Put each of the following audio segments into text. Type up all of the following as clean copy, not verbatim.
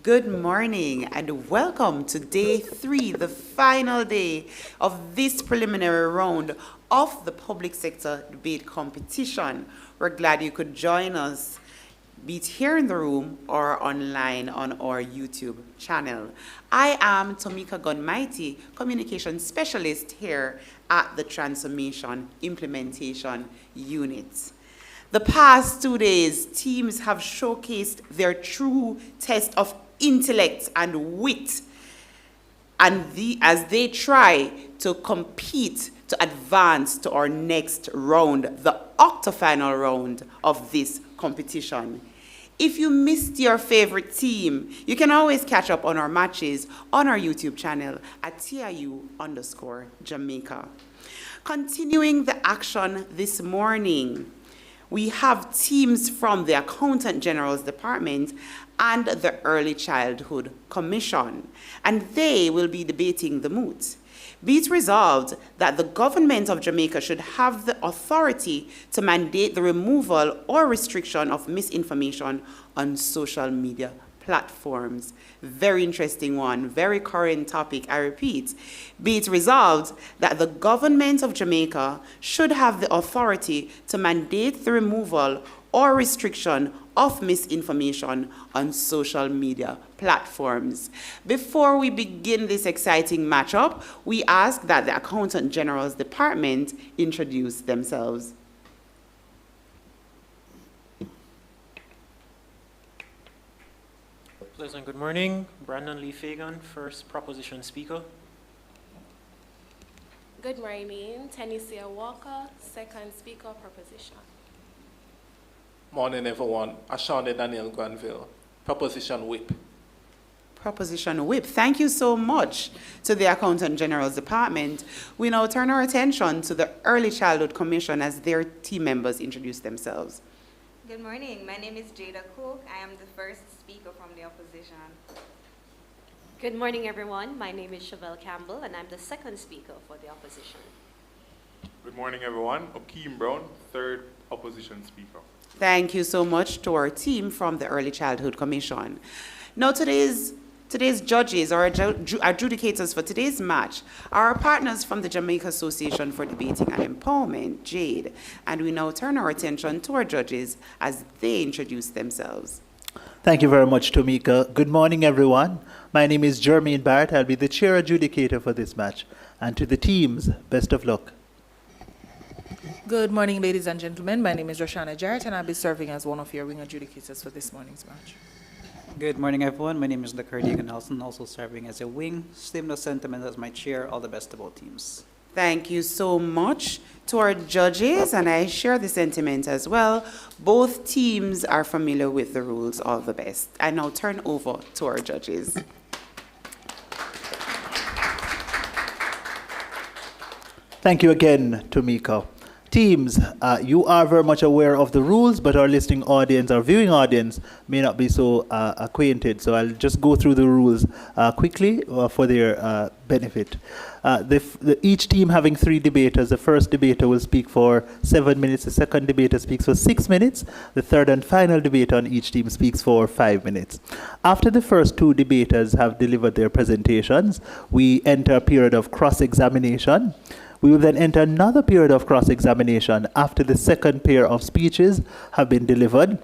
Good morning and welcome to day 3, the final day of this preliminary round of the public sector debate competition. We're glad you could join us, be it here in the room or online on our YouTube channel. I am Tomika Gunmighty, Communication Specialist here at the Transformation Implementation Unit. The past 2 days, teams have showcased their true test of intellect and wit, and as they try to compete to advance to our next round, the octafinal round of this competition. If you missed your favorite team, you can always catch up on our matches on our YouTube channel at TIU_Jamaica. Continuing the action this morning, we have teams from the Accountant General's Department and the Early Childhood Commission, and they will be debating the moot. Be it resolved that the government of Jamaica should have the authority to mandate the removal or restriction of misinformation on social media platforms. Very interesting one, very current topic, I repeat. Be it resolved that the government of Jamaica should have the authority to mandate the removal or restriction of misinformation on social media platforms. Before we begin this exciting matchup, we ask that the Accountant General's Department introduce themselves. Pleasant good morning. Brandon Lee Fagan, first proposition speaker. Good morning. Tenisia Walker, second speaker proposition. Morning, everyone. Ashande Daniel Granville, proposition whip. Proposition whip. Thank you so much to the Accountant General's Department. We now turn our attention to the Early Childhood Commission as their team members introduce themselves. Good morning. My name is Jada Cook. I am the first speaker from the opposition. Good morning, everyone. My name is Chevelle Campbell, and I'm the second speaker for the opposition. Good morning, everyone. Akeem Brown, third opposition speaker. Thank you so much to our team from the Early Childhood Commission. Now, today's judges or adjudicators for today's match are our partners from the Jamaica Association for Debating and Empowerment, JADE, and we now turn our attention to our judges as they introduce themselves. Thank you very much, Tomika. Good morning, everyone. My name is Jermaine Barrett. I'll be the chair adjudicator for this match. And to the teams, best of luck. Good morning, ladies and gentlemen. My name is Roshana Jarrett, and I'll be serving as one of your wing adjudicators for this morning's match. Good morning, everyone. My name is Lacardigan Nelson, also serving as a wing. Similar sentiment as my chair. All the best to both teams. Thank you so much to our judges, and I share the sentiment as well. Both teams are familiar with the rules. All the best. I now turn over to our judges. Thank you again, Tomika. Teams, you are very much aware of the rules, but our listening audience, our viewing audience, may not be so acquainted. So I'll just go through the rules quickly for their benefit. Each team having 3 debaters. The first debater will speak for 7 minutes. The second debater speaks for 6 minutes. The third and final debater on each team speaks for 5 minutes. After the first 2 debaters have delivered their presentations, we enter a period of cross-examination. We will then enter another period of cross-examination after the second pair of speeches have been delivered.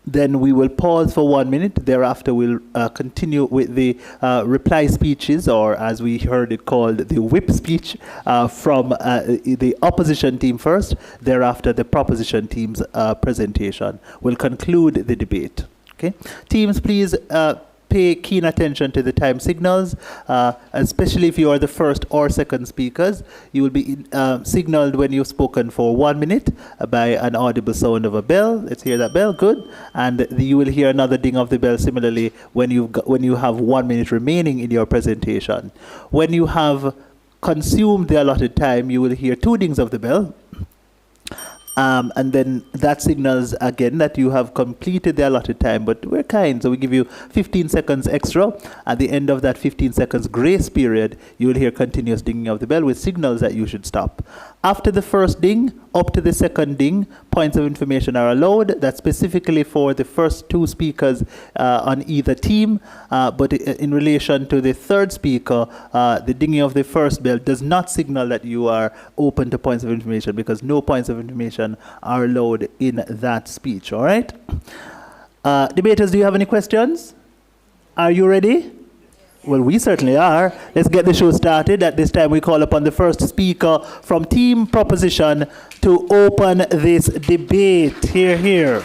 Then we will pause for 1 minute. Thereafter, we'll continue with the reply speeches, or as we heard it called, the whip speech from the opposition team first. Thereafter, the proposition team's presentation will conclude the debate. Okay, teams, please pay keen attention to the time signals, especially if you are the first or second speakers. You will be signaled when you've spoken for 1 minute by an audible sound of a bell. Let's hear that bell. Good. And you will hear another ding of the bell similarly when you have 1 minute remaining in your presentation. When you have consumed the allotted time, you will hear 2 dings of the bell. And then that signals again that you have completed the allotted time, but we're kind, so we give you 15 seconds extra. At the end of that 15 seconds grace period, you will hear continuous dinging of the bell, which signals that you should stop. After the first ding, up to the second ding, points of information are allowed. That's specifically for the first two speakers on either team. But in relation to the third speaker, the dinging of the first bell does not signal that you are open to points of information, because no points of information are allowed in that speech. All right? Debaters, do you have any questions? Are you ready? Well, we certainly are. Let's get the show started. At this time, we call upon the first speaker from Team Proposition to open this debate. Hear, hear.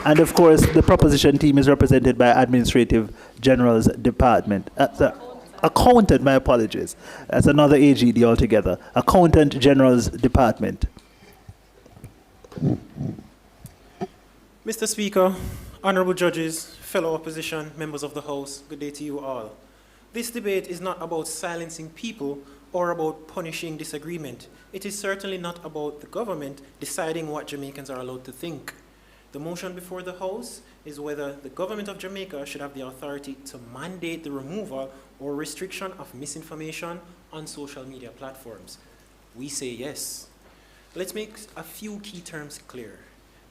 And of course, the Proposition team is represented by Administrative General's Department. Accountant, my apologies. That's another AGD altogether. Accountant General's Department. Mr. Speaker, honorable judges, fellow opposition, members of the House, good day to you all. This debate is not about silencing people or about punishing disagreement. It is certainly not about the government deciding what Jamaicans are allowed to think. The motion before the House is whether the government of Jamaica should have the authority to mandate the removal or restriction of misinformation on social media platforms. We say yes. Let's make a few key terms clear.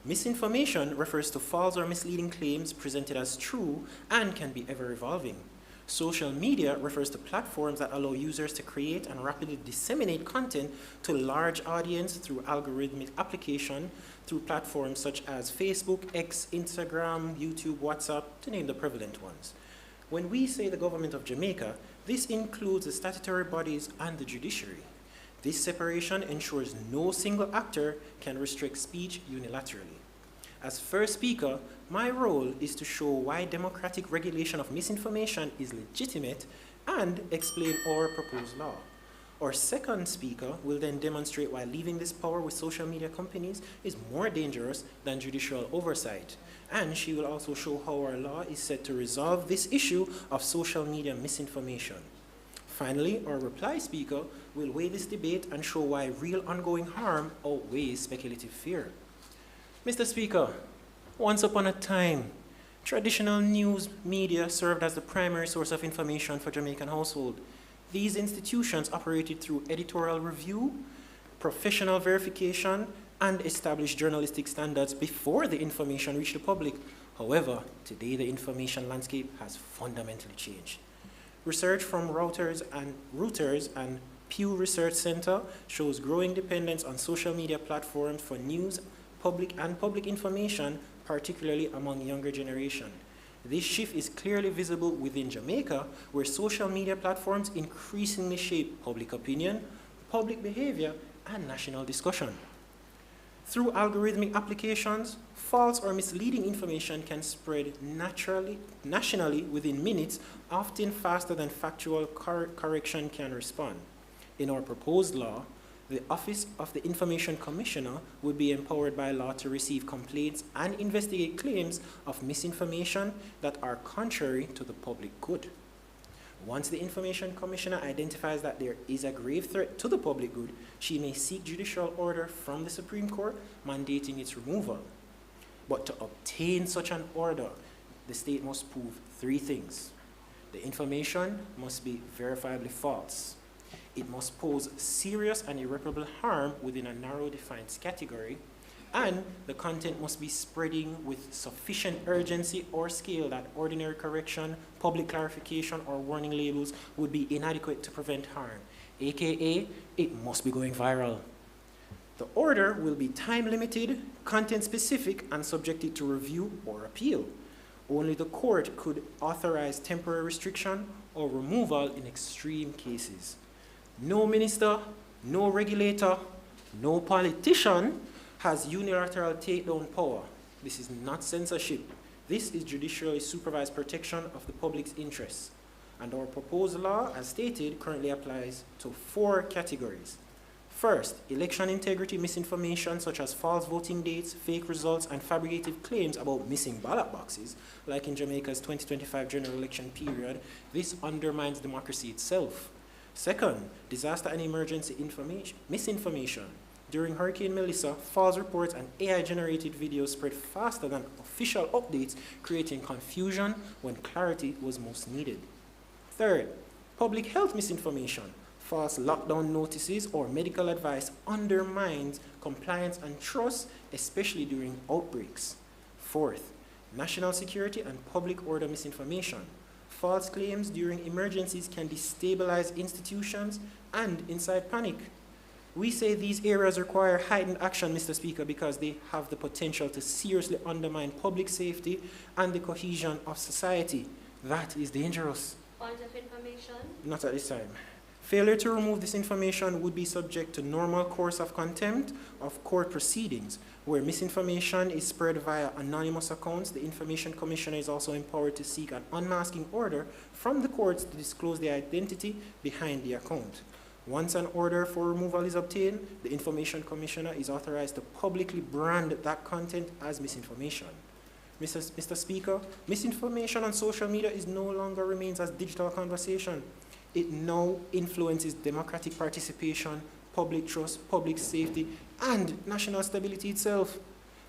Misinformation refers to false or misleading claims presented as true and can be ever evolving. Social media refers to platforms that allow users to create and rapidly disseminate content to a large audience through algorithmic application through platforms such as Facebook, X, Instagram, YouTube, WhatsApp, to name the prevalent ones. When we say the government of Jamaica, this includes the statutory bodies and the judiciary. This separation ensures no single actor can restrict speech unilaterally. As first speaker, my role is to show why democratic regulation of misinformation is legitimate and explain our proposed law. Our second speaker will then demonstrate why leaving this power with social media companies is more dangerous than judicial oversight. And she will also show how our law is set to resolve this issue of social media misinformation. Finally, our reply speaker will weigh this debate and show why real ongoing harm outweighs speculative fear. Mr. Speaker, once upon a time, traditional news media served as the primary source of information for Jamaican households. These institutions operated through editorial review, professional verification, and established journalistic standards before the information reached the public. However, today the information landscape has fundamentally changed. Research from Reuters and Pew Research Center shows growing dependence on social media platforms for news, public information, particularly among younger generation. This shift is clearly visible within Jamaica, where social media platforms increasingly shape public opinion, public behavior, and national discussion. Through algorithmic applications, false or misleading information can spread nationally within minutes, often faster than factual correction can respond. In our proposed law, the Office of the Information Commissioner would be empowered by law to receive complaints and investigate claims of misinformation that are contrary to the public good. Once the Information Commissioner identifies that there is a grave threat to the public good, she may seek judicial order from the Supreme Court mandating its removal. But to obtain such an order, the state must prove three things. The information must be verifiably false. It must pose serious and irreparable harm within a narrow defined category, and the content must be spreading with sufficient urgency or scale that ordinary correction, public clarification, or warning labels would be inadequate to prevent harm, aka it must be going viral. The order will be time limited, content specific, and subjected to review or appeal. Only the court could authorize temporary restriction or removal in extreme cases. No minister, no regulator, no politician has unilateral takedown power. This is not censorship. This is judicially supervised protection of the public's interests. And our proposed law, as stated, currently applies to 4 categories. First, election integrity misinformation such as false voting dates, fake results, and fabricated claims about missing ballot boxes, like in Jamaica's 2025 general election period. This undermines democracy itself. Second, disaster and emergency misinformation. During Hurricane Melissa, false reports and AI-generated videos spread faster than official updates, creating confusion when clarity was most needed. Third, public health misinformation. false lockdown notices, or medical advice undermines compliance and trust, especially during outbreaks. Fourth, national security and public order misinformation. False claims during emergencies can destabilize institutions and incite panic. We say these areas require heightened action, Mr. Speaker, because they have the potential to seriously undermine public safety and the cohesion of society. That is dangerous. Point of information. Not at this time. Failure to remove this information would be subject to normal course of contempt of court proceedings. Where misinformation is spread via anonymous accounts, the Information Commissioner is also empowered to seek an unmasking order from the courts to disclose the identity behind the account. Once an order for removal is obtained, the Information Commissioner is authorized to publicly brand that content as misinformation. Mr. Speaker, misinformation on social media no longer remains as digital conversation. It now influences democratic participation, public trust, public safety, and national stability itself.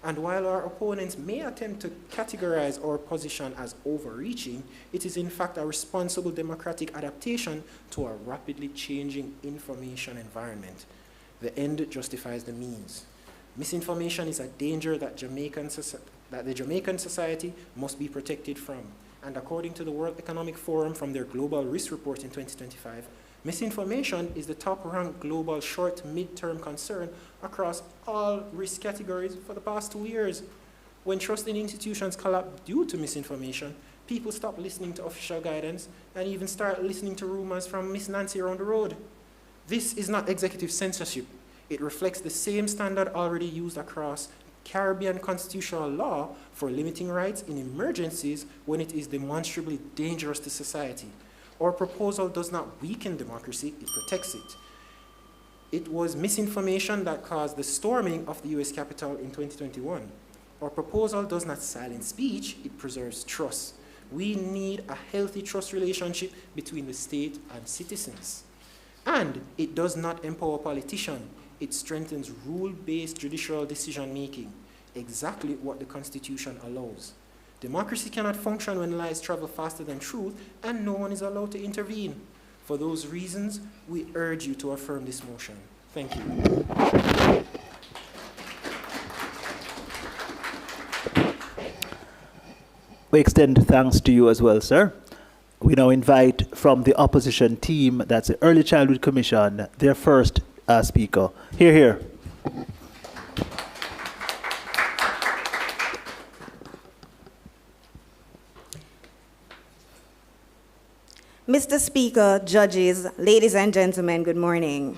And while our opponents may attempt to categorize our position as overreaching, it is in fact a responsible democratic adaptation to a rapidly changing information environment. The end justifies the means. Misinformation is a danger that the Jamaican society must be protected from. And according to the World Economic Forum from their Global Risk Report in 2025, misinformation is the top-ranked global short-mid-term concern across all risk categories for the past 2 years. When trust in institutions collapse due to misinformation, people stop listening to official guidance and even start listening to rumors from Miss Nancy around the road. This is not executive censorship. It reflects the same standard already used across Caribbean constitutional law for limiting rights in emergencies when it is demonstrably dangerous to society. Our proposal does not weaken democracy, it protects it. It was misinformation that caused the storming of the US Capitol in 2021. Our proposal does not silence speech, it preserves trust. We need a healthy trust relationship between the state and citizens. And it does not empower politicians, it strengthens rule-based judicial decision-making, exactly what the Constitution allows. Democracy cannot function when lies travel faster than truth, and no one is allowed to intervene. For those reasons, we urge you to affirm this motion. Thank you. We extend thanks to you as well, sir. We now invite from the opposition team, that's the Early Childhood Commission, their first speaker. Hear, hear. Mr. Speaker, judges, ladies and gentlemen, good morning.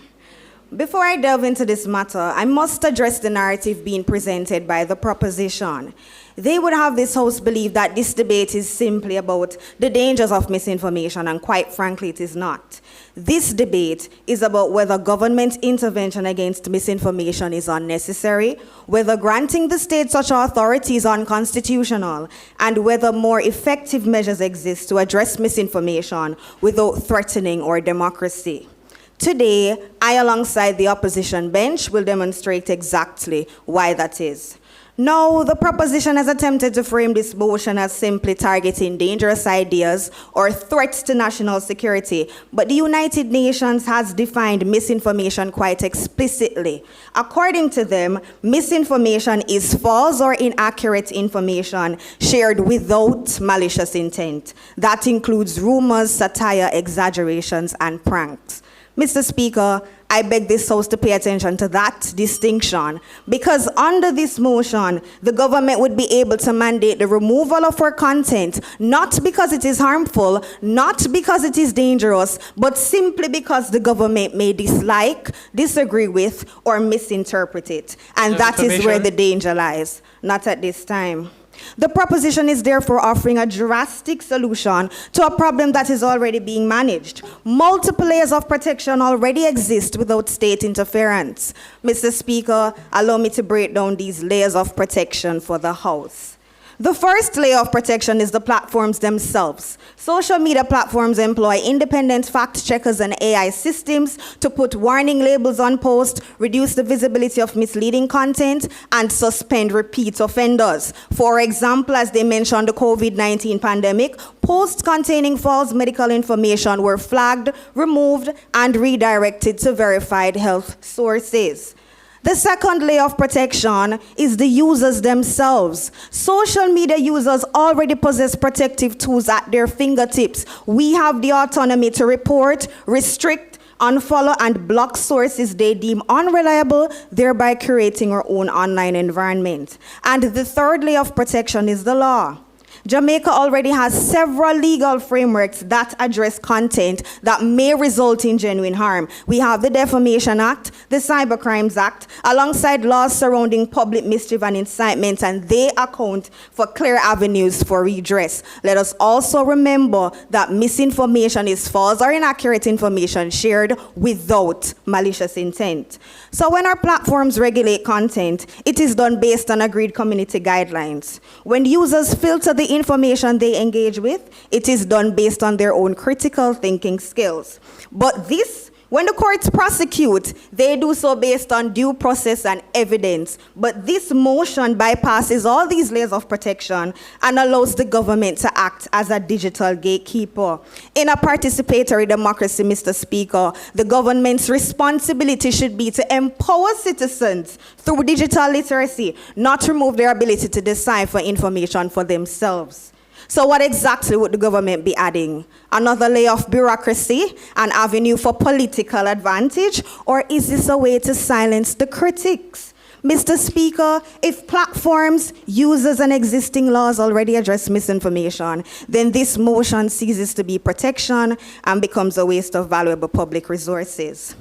Before I delve into this matter, I must address the narrative being presented by the proposition. They would have this House believe that this debate is simply about the dangers of misinformation, and quite frankly, it is not. This debate is about whether government intervention against misinformation is unnecessary, whether granting the state such authority is unconstitutional, and whether more effective measures exist to address misinformation without threatening our democracy. Today, I, alongside the opposition bench, will demonstrate exactly why that is. Now, the proposition has attempted to frame this motion as simply targeting dangerous ideas or threats to national security, but the United Nations has defined misinformation quite explicitly. According to them, misinformation is false or inaccurate information shared without malicious intent. That includes rumors, satire, exaggerations, and pranks. Mr. Speaker, I beg this House to pay attention to that distinction, because under this motion, the government would be able to mandate the removal of our content, not because it is harmful, not because it is dangerous, but simply because the government may dislike, disagree with, or misinterpret it. And that is where the danger lies. Not at this time. The proposition is therefore offering a drastic solution to a problem that is already being managed. Multiple layers of protection already exist without state interference. Mr. Speaker, allow me to break down these layers of protection for the House. The first layer of protection is the platforms themselves. Social media platforms employ independent fact checkers and AI systems to put warning labels on posts, reduce the visibility of misleading content, and suspend repeat offenders. For example, as they mentioned the COVID-19 pandemic, posts containing false medical information were flagged, removed, and redirected to verified health sources. The second layer of protection is the users themselves. Social media users already possess protective tools at their fingertips. We have the autonomy to report, restrict, unfollow, and block sources they deem unreliable, thereby creating our own online environment. And the third layer of protection is the law. Jamaica already has several legal frameworks that address content that may result in genuine harm. We have the Defamation Act, the Cybercrimes Act, alongside laws surrounding public mischief and incitement, and they account for clear avenues for redress. Let us also remember that misinformation is false or inaccurate information shared without malicious intent. So when our platforms regulate content, it is done based on agreed community guidelines. When users filter the information they engage with, it is done based on their own critical thinking skills. But this, when the courts prosecute, they do so based on due process and evidence. But this motion bypasses all these layers of protection and allows the government to act as a digital gatekeeper. In a participatory democracy, Mr. Speaker, the government's responsibility should be to empower citizens through digital literacy, not remove their ability to decipher information for themselves. So what exactly would the government be adding? Another layer of bureaucracy, an avenue for political advantage, or is this a way to silence the critics? Mr. Speaker, if platforms, users, and existing laws already address misinformation, then this motion ceases to be protection and becomes a waste of valuable public resources.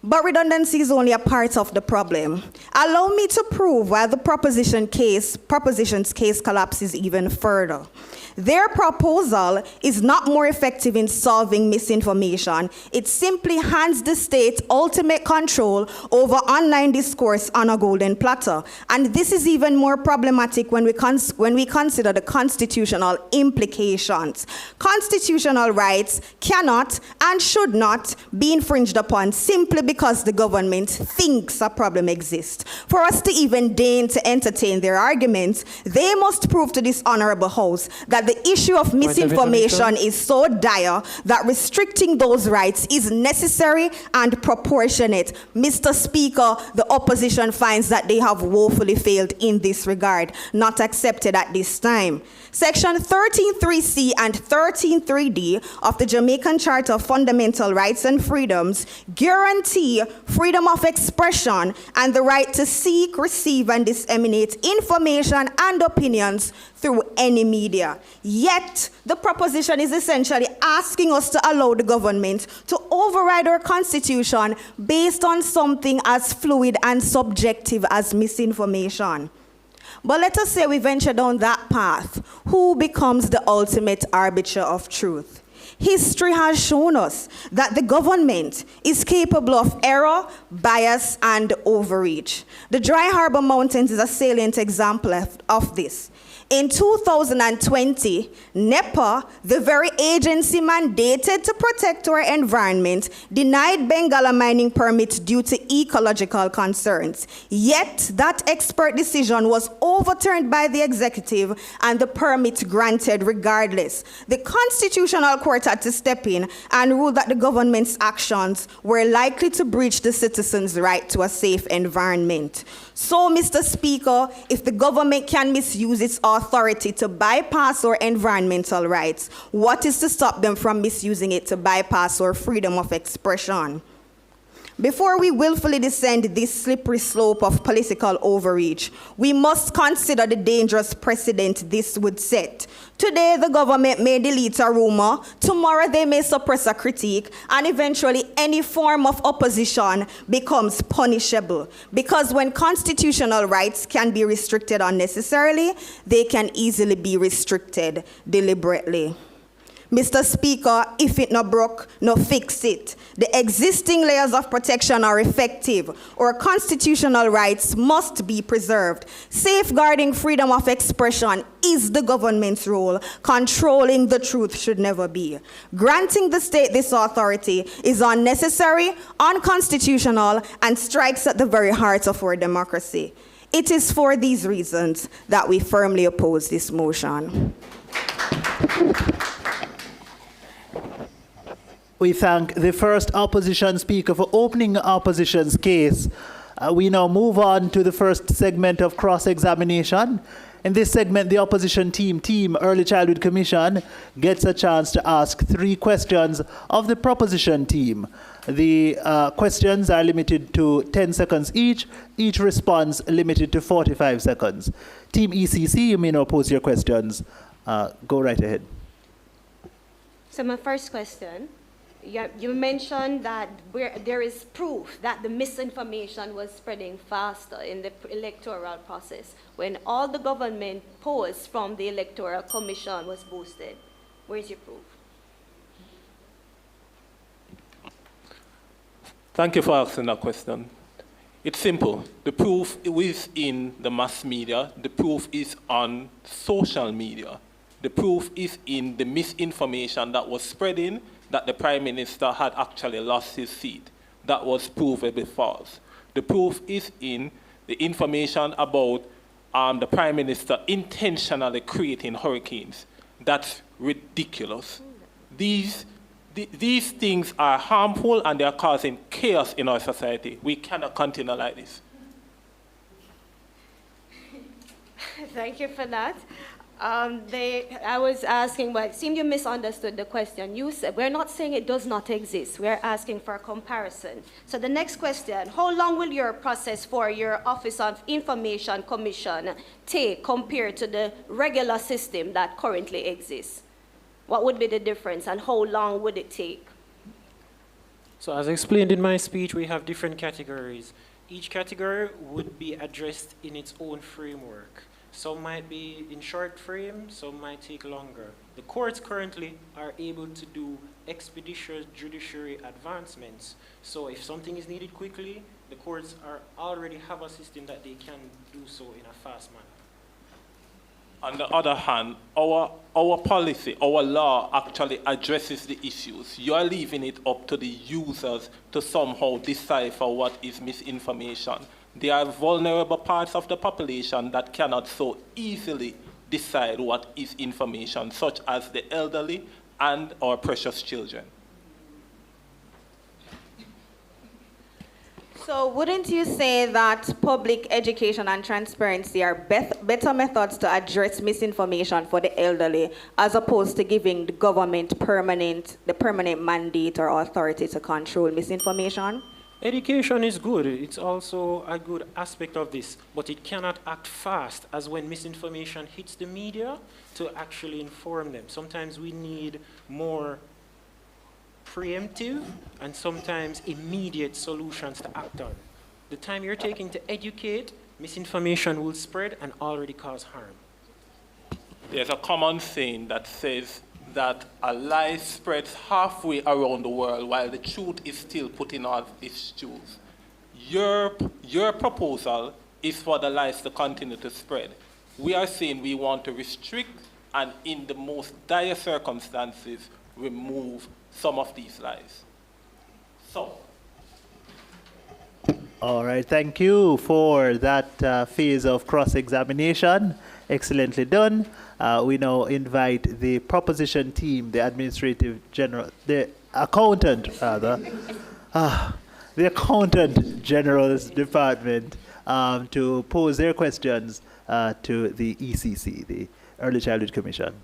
But redundancy is only a part of the problem. Allow me to prove why the proposition's case collapses even further. Their proposal is not more effective in solving misinformation. It simply hands the state ultimate control over online discourse on a golden platter. And this is even more problematic when we consider the constitutional implications. Constitutional rights cannot and should not be infringed upon simply because the government thinks a problem exists. For us to even deign to entertain their arguments, they must prove to this honorable House that the issue of misinformation is so dire that restricting those rights is necessary and proportionate. Mr. Speaker, the opposition finds that they have woefully failed in this regard, not accepted at this time. Section 13.3c and 13.3d of the Jamaican Charter of Fundamental Rights and Freedoms guarantee freedom of expression and the right to seek, receive, and disseminate information and opinions through any media. Yet, the proposition is essentially asking us to allow the government to override our constitution based on something as fluid and subjective as misinformation. But let us say we venture down that path. Who becomes the ultimate arbiter of truth? History has shown us that the government is capable of error, bias, and overreach. The Dry Harbor Mountains is a salient example of this. In 2020, NEPA, the very agency mandated to protect our environment, denied Bengala mining permits due to ecological concerns. Yet, that expert decision was overturned by the executive and the permit granted regardless. The Constitutional Court had to step in and rule that the government's actions were likely to breach the citizens' right to a safe environment. So, Mr. Speaker, if the government can misuse its authority to bypass our environmental rights, what is to stop them from misusing it to bypass our freedom of expression? Before we willfully descend this slippery slope of political overreach, we must consider the dangerous precedent this would set. Today, the government may delete a rumor, tomorrow they may suppress a critique, and eventually any form of opposition becomes punishable. Because when constitutional rights can be restricted unnecessarily, they can easily be restricted deliberately. Mr. Speaker, if it no broke, no fix it. The existing layers of protection are effective. Our constitutional rights must be preserved. Safeguarding freedom of expression is the government's role. Controlling the truth should never be. Granting the state this authority is unnecessary, unconstitutional, and strikes at the very heart of our democracy. It is for these reasons that we firmly oppose this motion. We thank the first opposition speaker for opening the opposition's case. We now move on to the first segment of cross-examination. In this segment, the opposition team Early Childhood Commission, gets a chance to ask 3 questions of the proposition team. The questions are limited to 10 seconds each response limited to 45 seconds. Team ECC, you may now pose your questions. Go right ahead. So my first question, you mentioned that there is proof that the misinformation was spreading faster in the electoral process when all the government polls from the Electoral Commission was boosted. Where's your proof? Thank you for asking that question. It's simple. The proof is in the mass media. The proof is on social media. The proof is in the misinformation that was spreading that the Prime Minister had actually lost his seat. That was provably false. The proof is in the information about the Prime Minister intentionally creating hurricanes. That's ridiculous. These things are harmful and they are causing chaos in our society. We cannot continue like this. Thank you for that. I was asking, but it seemed you misunderstood the question. You said, we're not saying it does not exist. We're asking for a comparison. So the next question, how long will your process for your Office of Information Commission take compared to the regular system that currently exists? What would be the difference and how long would it take? So as explained in my speech, we have different categories. Each category would be addressed in its own framework. Some might be in short frame, some might take longer. The courts currently are able to do expeditious judiciary advancements. So if something is needed quickly, the courts already have a system that they can do so in a fast manner. On the other hand, our policy, our law actually addresses the issues. You are leaving it up to the users to somehow decipher what is misinformation. There are vulnerable parts of the population that cannot so easily decide what is information, such as the elderly and our precious children. So wouldn't you say that public education and transparency are better methods to address misinformation for the elderly as opposed to giving the government the permanent mandate or authority to control misinformation? Education is good. It's also a good aspect of this, but it cannot act fast as when misinformation hits the media to actually inform them. Sometimes we need more preemptive and sometimes immediate solutions to act on. The time you're taking to educate, misinformation will spread and already cause harm. There's a common saying that says that a lie spreads halfway around the world while the truth is still putting on its shoes. Your proposal is for the lies to continue to spread. We are saying we want to restrict and in the most dire circumstances remove some of these lies. So. All right, thank you for that phase of cross-examination. Excellently done. We now invite the proposition team, the accountant general's department to pose their questions to the ECC, the Early Childhood Commission.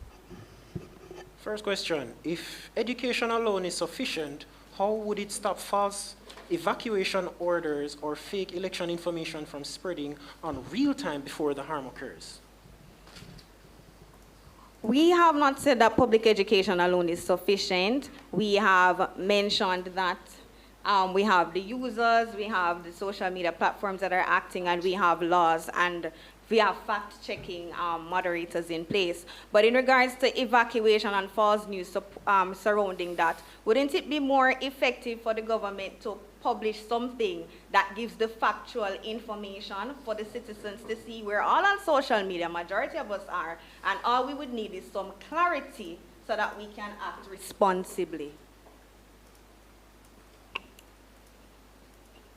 First question, if education alone is sufficient, how would it stop false evacuation orders or fake election information from spreading on real time before the harm occurs? We have not said that public education alone is sufficient. We have mentioned that we have the users, we have the social media platforms that are acting, and we have laws. And we have fact-checking moderators in place. But in regards to evacuation and false news surrounding that, wouldn't it be more effective for the government to publish something that gives the factual information for the citizens to see? We're all on social media, majority of us are, and all we would need is some clarity so that we can act responsibly.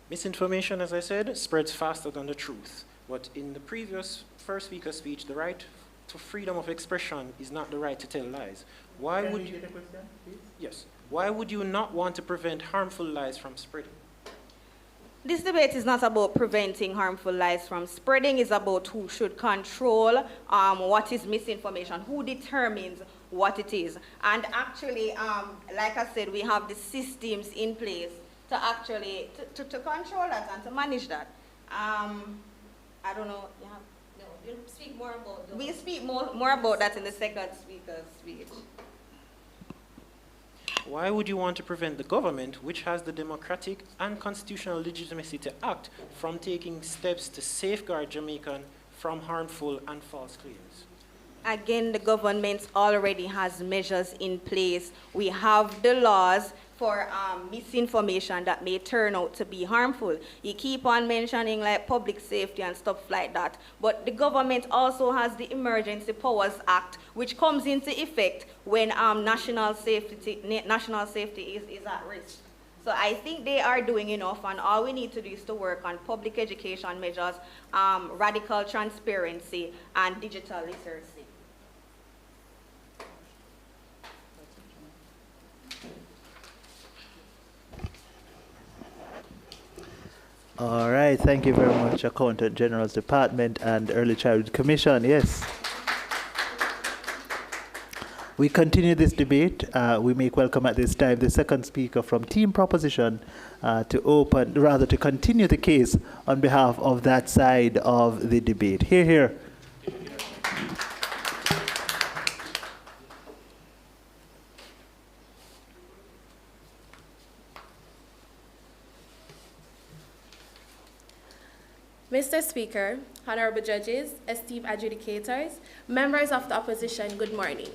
Misinformation, as I said, spreads faster than the truth. But in the previous first speaker's speech, the right to freedom of expression is not the right to tell lies. Why would you? Yes. Why would you not want to prevent harmful lies from spreading? This debate is not about preventing harmful lies from spreading. It's about who should control what is misinformation, who determines what it is. And actually, like I said, we have the systems in place to actually to control that and to manage that. I don't know. Yeah. No, you'll speak more about those. We'll speak more about that in the second speaker's speech. Why would you want to prevent the government, which has the democratic and constitutional legitimacy to act, from taking steps to safeguard Jamaican from harmful and false claims? Again, the government already has measures in place. We have the laws for misinformation that may turn out to be harmful. You keep on mentioning like public safety and stuff like that, but the government also has the Emergency Powers Act, which comes into effect when national safety is at risk. So I think they are doing enough, and all we need to do is to work on public education measures, radical transparency, and digital literacy. All right, thank you very much, Accountant General's Department and Early Childhood Commission. Yes. We continue this debate. We make welcome at this time the second speaker from Team Proposition to continue the case on behalf of that side of the debate. Hear, hear. Mr. Speaker, honorable judges, esteemed adjudicators, members of the opposition, good morning.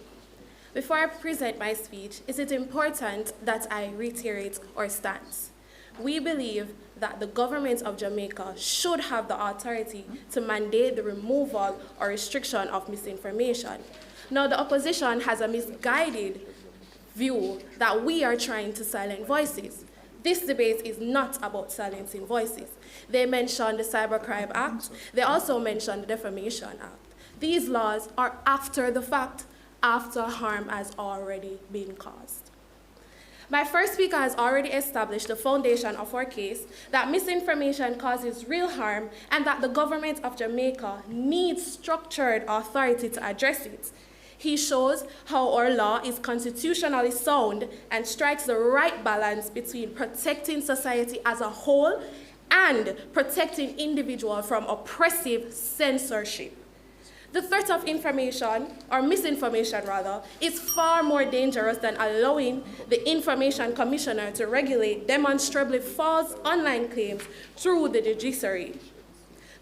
Before I present my speech, is it important that I reiterate our stance? We believe that the government of Jamaica should have the authority to mandate the removal or restriction of misinformation. Now, the opposition has a misguided view that we are trying to silence voices. This debate is not about silencing voices. They mentioned the Cybercrime Act. They also mentioned the Defamation Act. These laws are after the fact, after harm has already been caused. My first speaker has already established the foundation of our case that misinformation causes real harm and that the government of Jamaica needs structured authority to address it. He shows how our law is constitutionally sound and strikes the right balance between protecting society as a whole and protecting individuals from oppressive censorship. The threat of information, or misinformation rather, is far more dangerous than allowing the Information Commissioner to regulate demonstrably false online claims through the judiciary.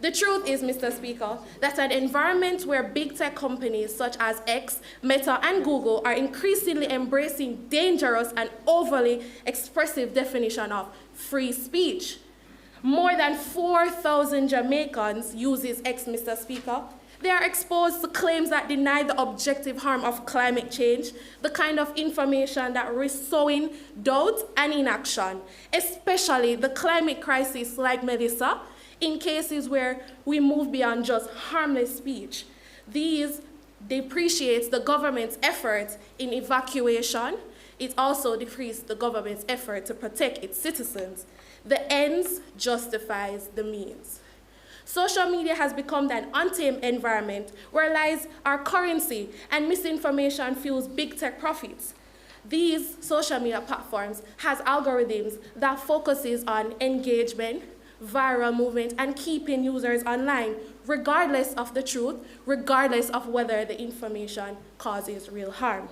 The truth is, Mr. Speaker, that an environment where big tech companies such as X, Meta, and Google are increasingly embracing dangerous and overly expressive definition of free speech. More than 4,000 Jamaicans uses X, Mr. Speaker. They are exposed to claims that deny the objective harm of climate change, the kind of information that risks sowing doubt and inaction, especially the climate crisis like Melissa, in cases where we move beyond just harmless speech. These depreciates the government's effort in evacuation. It also decreases the government's effort to protect its citizens. The ends justifies the means. Social media has become an untamed environment where lies are currency and misinformation fuels big tech profits. These social media platforms has algorithms that focuses on engagement, viral movement, and keeping users online, regardless of the truth, regardless of whether the information causes real harm.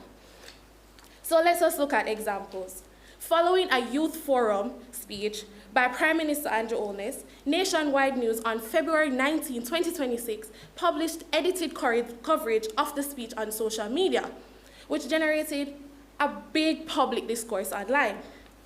So let us look at examples. Following a youth forum speech by Prime Minister Andrew Holness, Nationwide News on February 19, 2026, published edited coverage of the speech on social media, which generated a big public discourse online.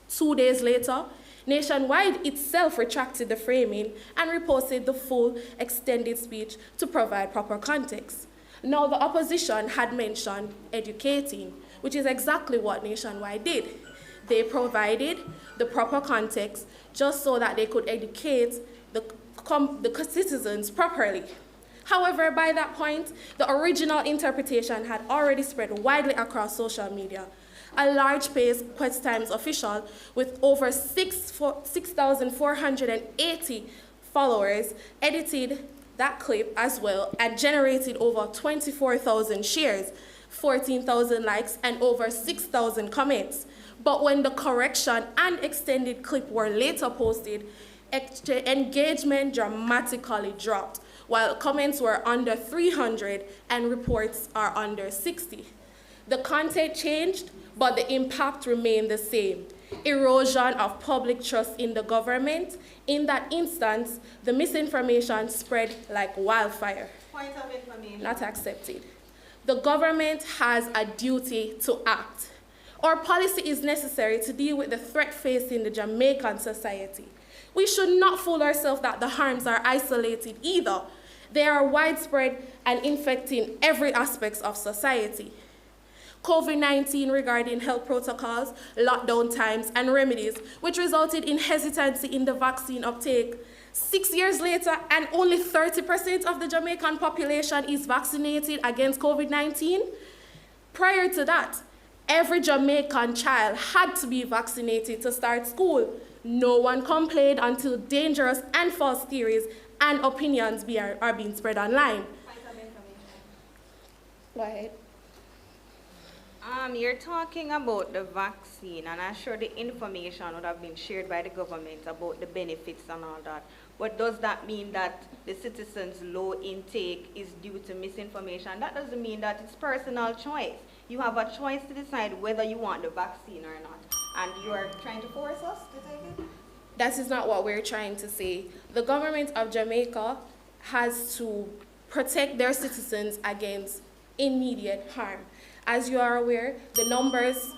2 days later, Nationwide itself retracted the framing and reposted the full extended speech to provide proper context. Now, the opposition had mentioned educating, which is exactly what Nationwide did. They provided the proper context just so that they could educate the citizens properly. However, by that point, the original interpretation had already spread widely across social media. A large paid Quest Times official with over 6,480 followers edited that clip as well and generated over 24,000 shares, 14,000 likes, and over 6,000 comments. But when the correction and extended clip were later posted, engagement dramatically dropped, while comments were under 300 and reports are under 60. The content changed, but the impact remained the same. Erosion of public trust in the government. In that instance, the misinformation spread like wildfire. Point of information. Not accepted. The government has a duty to act. Our policy is necessary to deal with the threat facing the Jamaican society. We should not fool ourselves that the harms are isolated either. They are widespread and infecting every aspect of society. COVID-19 regarding health protocols, lockdown times, and remedies, which resulted in hesitancy in the vaccine uptake. 6 years later, and only 30% of the Jamaican population is vaccinated against COVID-19. Prior to that, every Jamaican child had to be vaccinated to start school. No one complained until dangerous and false theories and opinions are being spread online. Go ahead. You're talking about the vaccine, and I'm sure the information would have been shared by the government about the benefits and all that. But does that mean that the citizens' low intake is due to misinformation? That doesn't mean that it's personal choice. You have a choice to decide whether you want the vaccine or not. And you are trying to force us to take it? That is not what we're trying to say. The government of Jamaica has to protect their citizens against immediate harm. As you are aware, the numbers...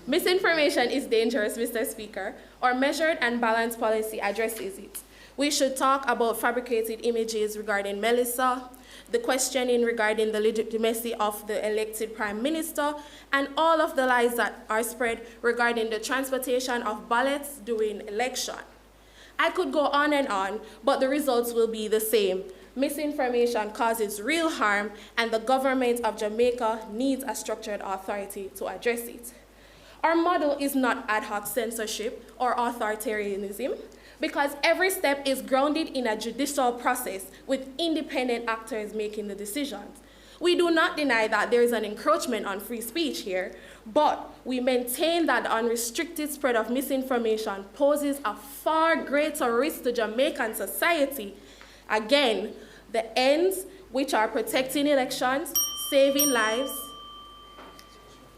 Misinformation is dangerous, Mr. Speaker. Our measured and balanced policy addresses it. We should talk about fabricated images regarding Melissa, the questioning regarding the legitimacy of the elected Prime Minister, and all of the lies that are spread regarding the transportation of ballots during election. I could go on and on, but the results will be the same. Misinformation causes real harm, and the government of Jamaica needs a structured authority to address it. Our model is not ad hoc censorship or authoritarianism, because every step is grounded in a judicial process with independent actors making the decisions. We do not deny that there is an encroachment on free speech here, but we maintain that the unrestricted spread of misinformation poses a far greater risk to Jamaican society. Again, the ends, which are protecting elections, saving lives,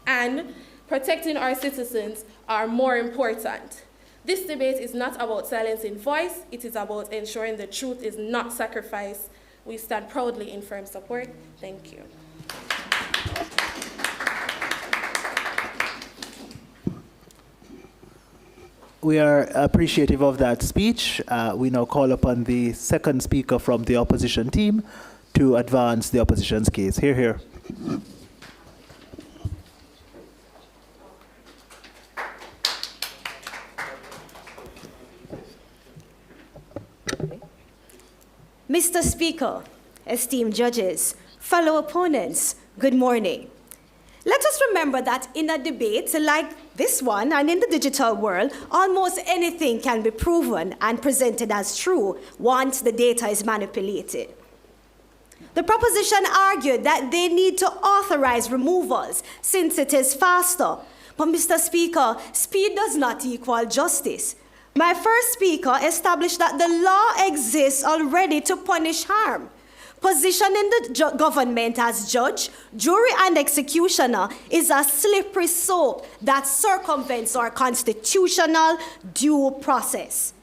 and protecting our citizens, are more important. This debate is not about silencing voice, it is about ensuring the truth is not sacrificed. We stand proudly in firm support. Thank you. We are appreciative of that speech. We now call upon the second speaker from the opposition team to advance the opposition's case. Hear, hear. Mr. Speaker, esteemed judges, fellow opponents, good morning. Let us remember that in a debate like this one and in the digital world, almost anything can be proven and presented as true once the data is manipulated. The proposition argued that they need to authorize removals since it is faster. But Mr. Speaker, speed does not equal justice. My first speaker established that the law exists already to punish harm. Positioning the government as judge, jury, and executioner is a slippery slope that circumvents our constitutional due process.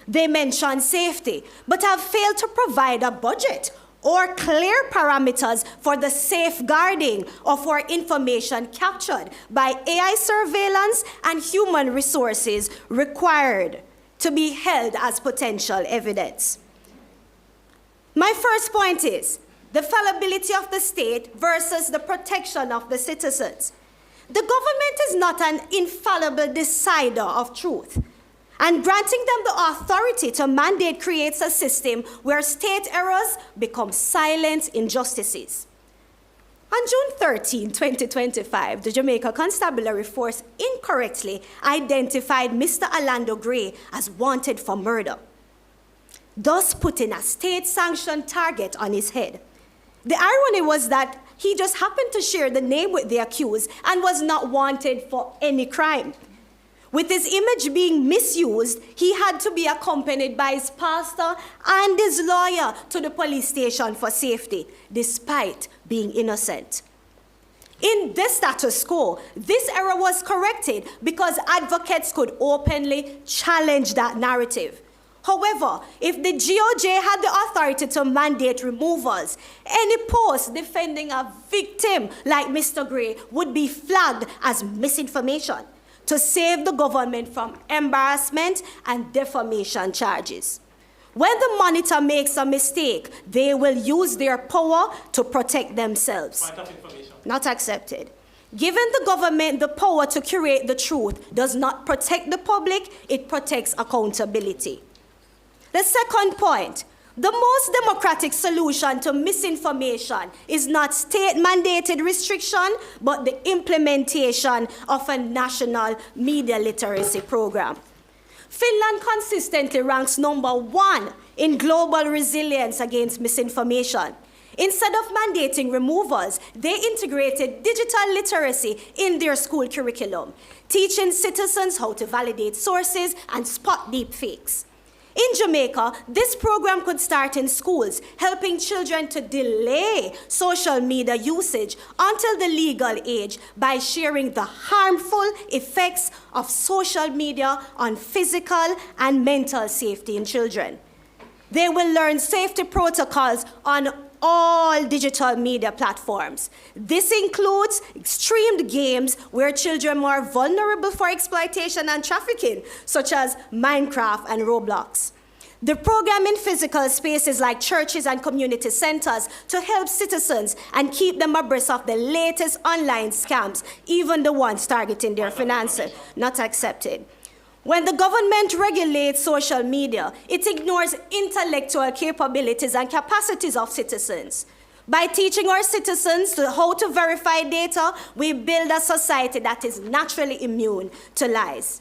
They mention safety, but have failed to provide a budget or clear parameters for the safeguarding of our information captured by AI surveillance and human resources required to be held as potential evidence. My first point is the fallibility of the state versus the protection of the citizens. The government is not an infallible decider of truth, and granting them the authority to mandate creates a system where state errors become silent injustices. On June 13, 2025, the Jamaica Constabulary Force incorrectly identified Mr. Orlando Gray as wanted for murder, thus putting a state-sanctioned target on his head. The irony was that he just happened to share the name with the accused and was not wanted for any crime. With his image being misused, he had to be accompanied by his pastor and his lawyer to the police station for safety, despite being innocent. In this status quo, this error was corrected because advocates could openly challenge that narrative. However, if the GOJ had the authority to mandate removals, any post defending a victim like Mr. Gray would be flagged as misinformation to save the government from embarrassment and defamation charges. When the monitor makes a mistake, they will use their power to protect themselves. Point of information. Not accepted. Giving the government the power to curate the truth does not protect the public, it protects accountability. The second point, the most democratic solution to misinformation is not state-mandated restriction, but the implementation of a national media literacy program. Finland consistently ranks #1 in global resilience against misinformation. Instead of mandating removals, they integrated digital literacy in their school curriculum, teaching citizens how to validate sources and spot deepfakes. In Jamaica, this program could start in schools, helping children to delay social media usage until the legal age by sharing the harmful effects of social media on physical and mental safety in children. They will learn safety protocols on all digital media platforms. This includes streamed games where children are vulnerable for exploitation and trafficking, such as Minecraft and Roblox. The program in physical spaces like churches and community centers to help citizens and keep them abreast of the latest online scams, even the ones targeting their finances. Not accepted. When the government regulates social media, it ignores intellectual capabilities and capacities of citizens. By teaching our citizens how to verify data, we build a society that is naturally immune to lies.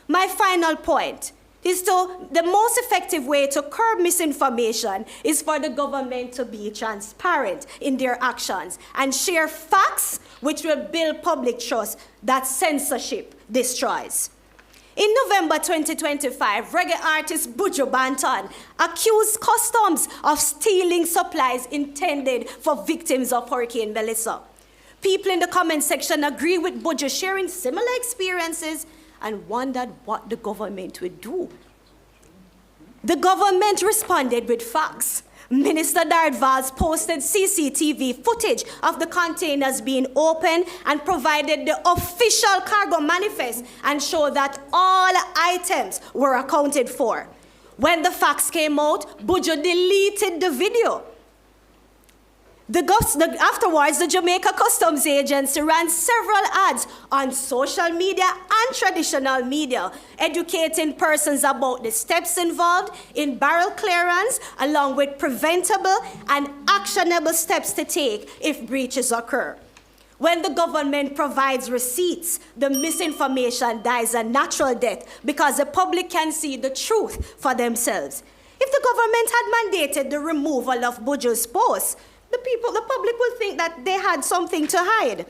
My final point is the most effective way to curb misinformation is for the government to be transparent in their actions and share facts which will build public trust that censorship destroys. In November 2025, reggae artist Buju Banton accused customs of stealing supplies intended for victims of Hurricane Melissa. People in the comment section agree with Buju, sharing similar experiences, and wondered what the government would do. The government responded with facts. Minister Dardvaz posted CCTV footage of the containers being opened and provided the official cargo manifest and showed that all items were accounted for. When the facts came out, Buju deleted the video. Afterwards, the Jamaica Customs Agency ran several ads on social media and traditional media, educating persons about the steps involved in barrel clearance, along with preventable and actionable steps to take if breaches occur. When the government provides receipts, the misinformation dies a natural death because the public can see the truth for themselves. If the government had mandated the removal of Buju's post, the public will think that they had something to hide.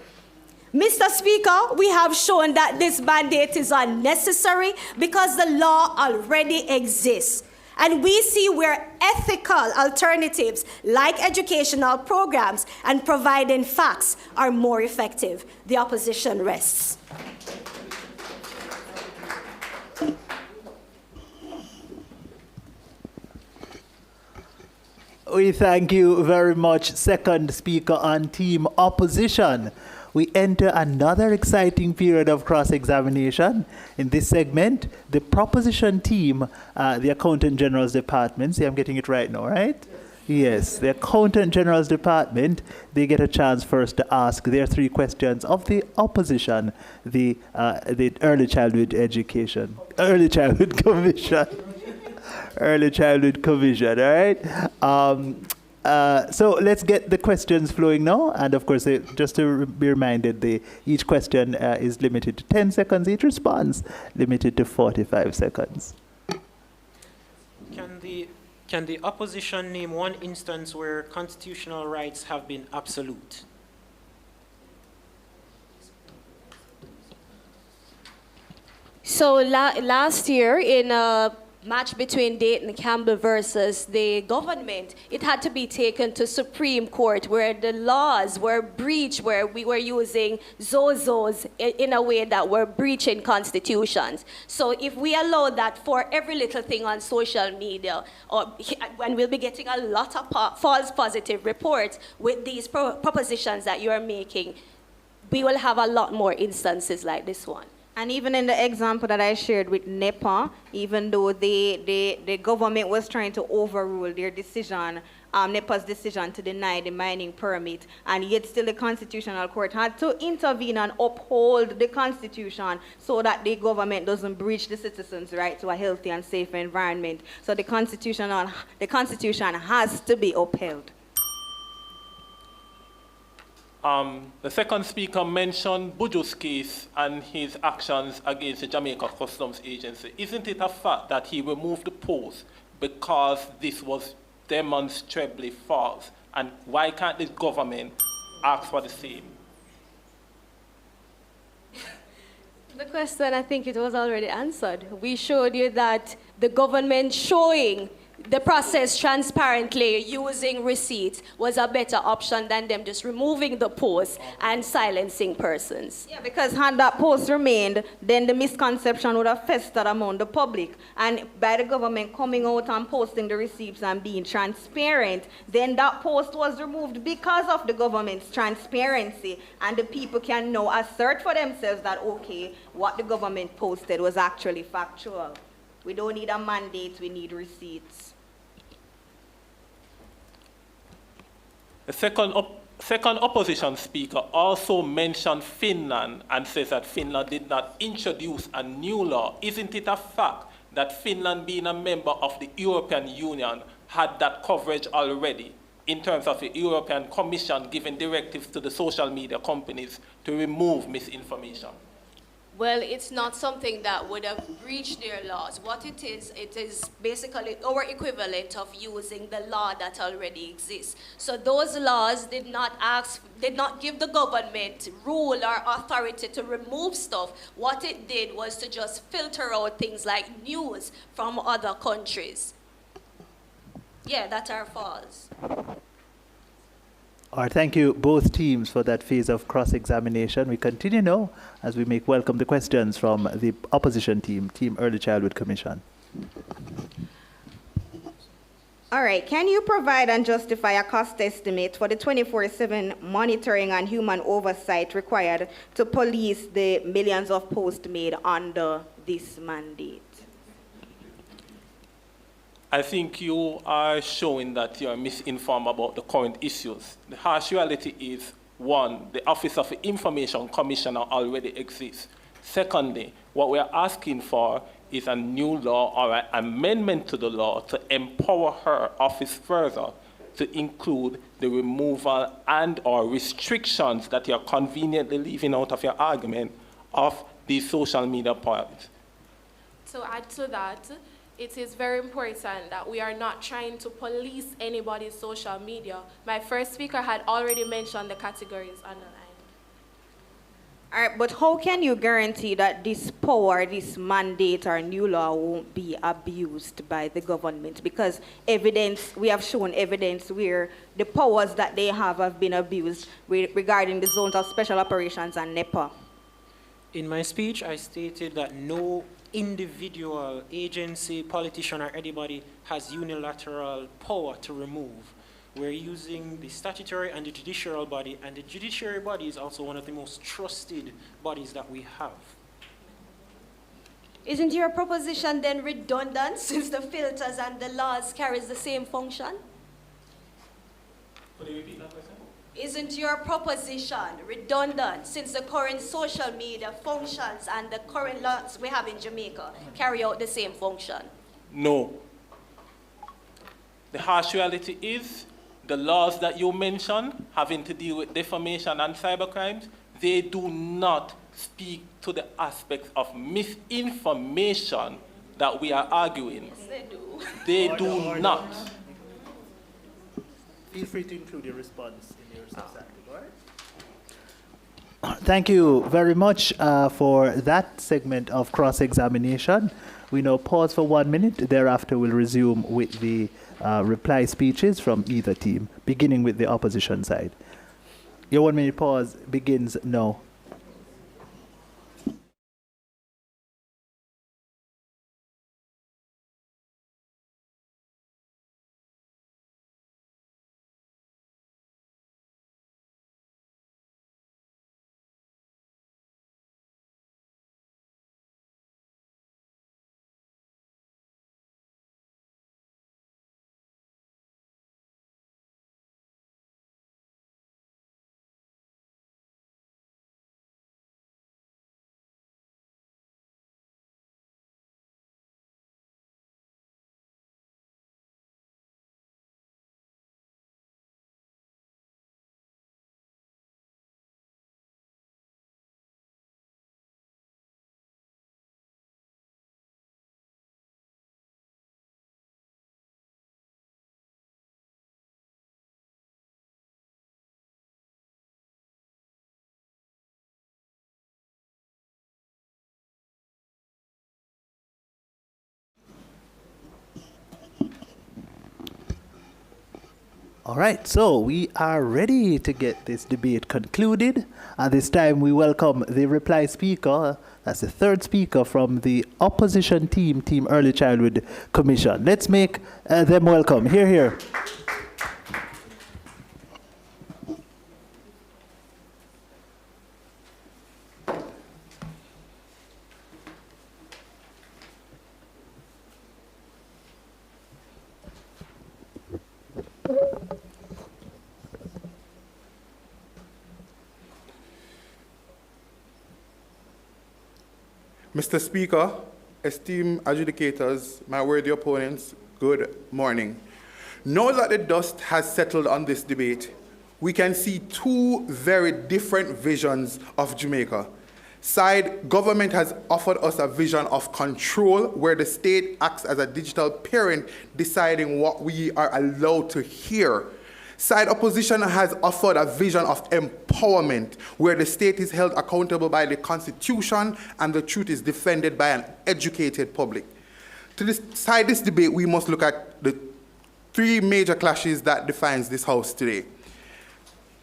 Mr. Speaker, we have shown that this mandate is unnecessary because the law already exists. And we see where ethical alternatives like educational programs and providing facts are more effective. The opposition rests. We thank you very much, second speaker on team opposition. We enter another exciting period of cross-examination. In this segment, the proposition team, the Accountant General's Department, see I'm getting it right now, right? Yes, the Accountant General's Department, they get a chance first to ask their 3 questions of the opposition, the Early Childhood Education, Early Childhood Commission. Early Childhood Commission, all right? So let's get the questions flowing now. And of course, just to be reminded, each question is limited to 10 seconds, each response limited to 45 seconds. Can the opposition name one instance where constitutional rights have been absolute? So last year in a match between Dayton Campbell versus the government, it had to be taken to Supreme Court where the laws were breached, where we were using zozos in a way that were breaching constitutions. So if we allow that for every little thing on social media, and we'll be getting a lot of false positive reports with these propositions that you are making, we will have a lot more instances like this one. And even in the example that I shared with NEPA, even though the government was trying to overrule their decision, NEPA's decision to deny the mining permit, and yet still the Constitutional Court had to intervene and uphold the Constitution so that the government doesn't breach the citizens' right to a healthy and safe environment. So the Constitution has to be upheld. The second speaker mentioned Buju's case and his actions against the Jamaica Customs Agency. Isn't it a fact that he removed the post because this was demonstrably false? And why can't the government ask for the same? The question, I think it was already answered. We showed you that the government showing the process transparently using receipts was a better option than them just removing the post and silencing persons. Yeah, because had that post remained, then the misconception would have festered among the public. And by the government coming out and posting the receipts and being transparent, then that post was removed because of the government's transparency. And the people can now assert for themselves that, okay, what the government posted was actually factual. We don't need a mandate, we need receipts. The second opposition speaker also mentioned Finland and says that Finland did not introduce a new law. Isn't it a fact that Finland, being a member of the European Union, had that coverage already in terms of the European Commission giving directives to the social media companies to remove misinformation? Well, it's not something that would have breached their laws. What it is basically our equivalent of using the law that already exists. So those laws did not give the government rule or authority to remove stuff. What it did was to just filter out things like news from other countries. Yeah, that are false. All right, thank you both teams for that phase of cross-examination. We continue now as we make welcome the questions from the opposition team, Team Early Childhood Commission. All right, can you provide and justify a cost estimate for the 24/7 monitoring and human oversight required to police the millions of posts made under this mandate? I think you are showing that you are misinformed about the current issues. The harsh reality is, one, the Office of the Information Commissioner already exists. Secondly, what we are asking for is a new law or an amendment to the law to empower her office further to include the removal and or restrictions that you're conveniently leaving out of your argument of these social media points. To add to that, it is very important that we are not trying to police anybody's social media. My first speaker had already mentioned the categories on the line. All right, but how can you guarantee that this power, this mandate or new law won't be abused by the government? Because we have shown evidence where the powers that they have been abused regarding the zones of special operations and NEPA. In my speech, I stated that no individual, agency, politician, or anybody has unilateral power to remove. We're using the statutory and the judicial body, and the judiciary body is also one of the most trusted bodies that we have. Isn't your proposition then redundant since the filters and the laws carries the same function? Could you repeat that question? Isn't your proposition redundant since the current social media functions and the current laws we have in Jamaica carry out the same function? No. The harsh reality is the laws that you mentioned having to deal with defamation and cybercrimes, they do not speak to the aspects of misinformation that we are arguing. Yes, they do. They do not. Feel free to include your response in your substantive, all right? Thank you very much for that segment of cross-examination. We now pause for 1 minute. Thereafter, we'll resume with the reply speeches from either team, beginning with the opposition side. Your 1 minute pause begins now. All right, so we are ready to get this debate concluded. At this time, we welcome the reply speaker. That's the third speaker from the opposition team, Team Early Childhood Commission. Let's make them welcome. Hear, hear. Mr. Speaker, esteemed adjudicators, my worthy opponents, good morning. Now that the dust has settled on this debate, we can see two very different visions of Jamaica. Side government has offered us a vision of control where the state acts as a digital parent deciding what we are allowed to hear. Side opposition has offered a vision of empowerment where the state is held accountable by the Constitution and the truth is defended by an educated public. To decide this debate, we must look at the three major clashes that defines this House today.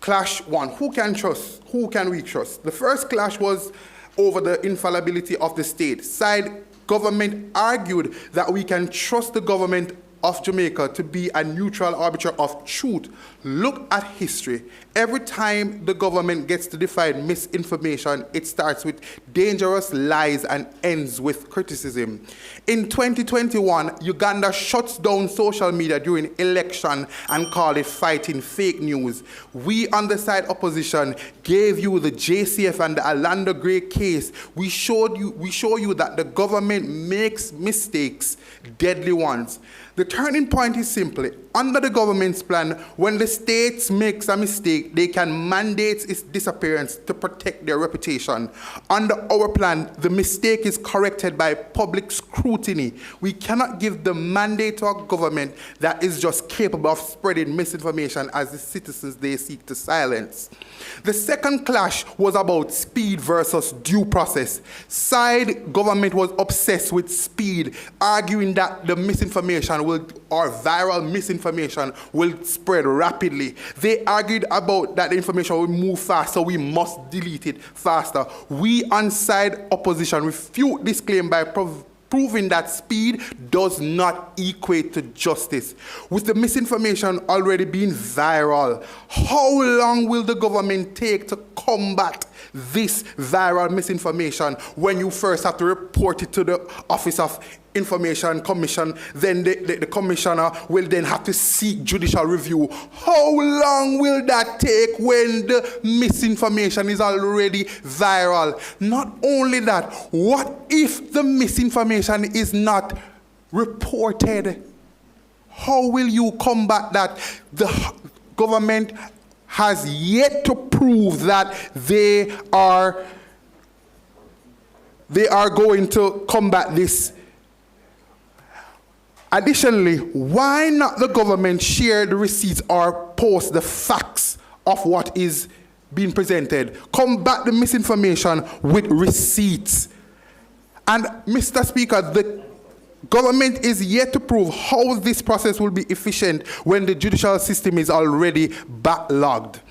Clash one, who can trust? Who can we trust? The first clash was over the infallibility of the state. Side government argued that we can trust the government of Jamaica to be a neutral arbiter of truth. Look at history. Every time the government gets to define misinformation, it starts with dangerous lies and ends with criticism. In 2021, Uganda shuts down social media during election and called it fighting fake news. We on the side opposition gave you the JCF and the Alanda Gray case. We show you that the government makes mistakes, deadly ones. The turning point is simply, under the government's plan, when the states makes a mistake, they can mandate its disappearance to protect their reputation. Under our plan, the mistake is corrected by public scrutiny. We cannot give the mandate to a government that is just capable of spreading misinformation as the citizens they seek to silence. The second clash was about speed versus due process. Side government was obsessed with speed, arguing that the misinformation or viral misinformation will spread rapidly. They argued about that the information will move fast, so we must delete it faster. We on side opposition refute this claim by proving that speed does not equate to justice. With the misinformation already being viral, how long will the government take to combat this viral misinformation when you first have to report it to the Office of Information Commission, then the commissioner will then have to seek judicial review? How long will that take when the misinformation is already viral? Not only that, what if the misinformation is not reported? How will you combat that? The government has yet to prove that they are going to combat this. Additionally, why not the government share the receipts or post the facts of what is being presented? Combat the misinformation with receipts. And Mr. Speaker, the government is yet to prove how this process will be efficient when the judicial system is already backlogged.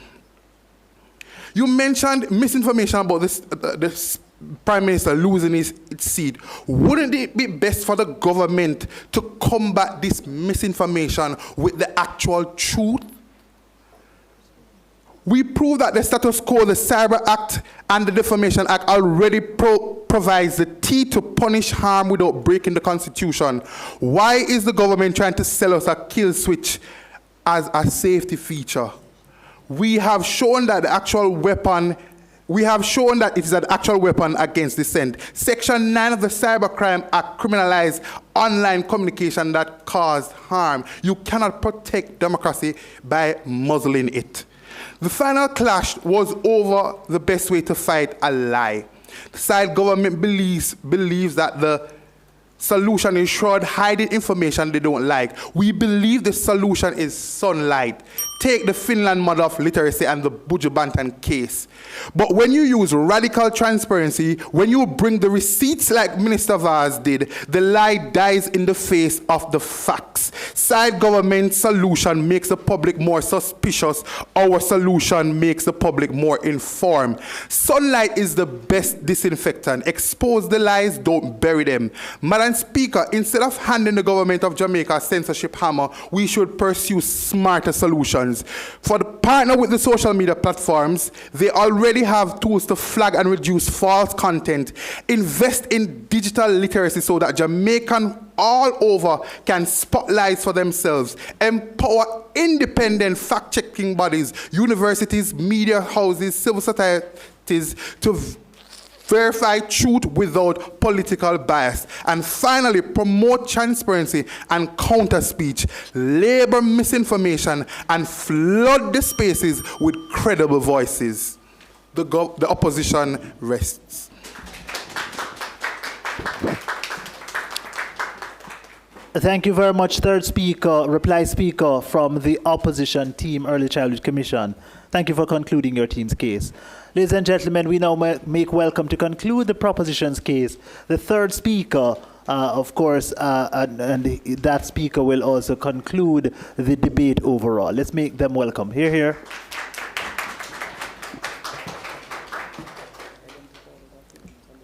You mentioned misinformation about this Prime Minister losing his seat. Wouldn't it be best for the government to combat this misinformation with the actual truth? We prove that the status quo, the Cyber Act and the Defamation Act already provides the teeth to punish harm without breaking the Constitution. Why is the government trying to sell us a kill switch as a safety feature? We have shown that the actual weapon it is an actual weapon against dissent. Section 9 of the Cybercrime Act criminalizes online communication that caused harm. You cannot protect democracy by muzzling it. The final clash was over the best way to fight a lie. The side government believes that the solution is shroud hiding information they don't like. We believe the solution is sunlight. Take the Finland model of literacy and the Buju Banton case. But when you use radical transparency, when you bring the receipts like Minister Vaz did, the lie dies in the face of the facts. Side government solution makes the public more suspicious. Our solution makes the public more informed. Sunlight is the best disinfectant. Expose the lies, don't bury them. Madam Speaker, instead of handing the government of Jamaica a censorship hammer, we should pursue smarter solutions. For the partner with the social media platforms, they already have tools to flag and reduce false content. Invest in digital literacy so that Jamaicans all over can spot lies for themselves. Empower independent fact-checking bodies, universities, media houses, civil societies to verify truth without political bias. And finally, promote transparency and counter speech, labor misinformation, and flood the spaces with credible voices. The opposition rests. Thank you very much, third speaker, reply speaker from the opposition team, Early Childhood Commission. Thank you for concluding your team's case. Ladies and gentlemen, we now make welcome to conclude the proposition's case. The third speaker, of course, and that speaker will also conclude the debate overall. Let's make them welcome. Hear, hear.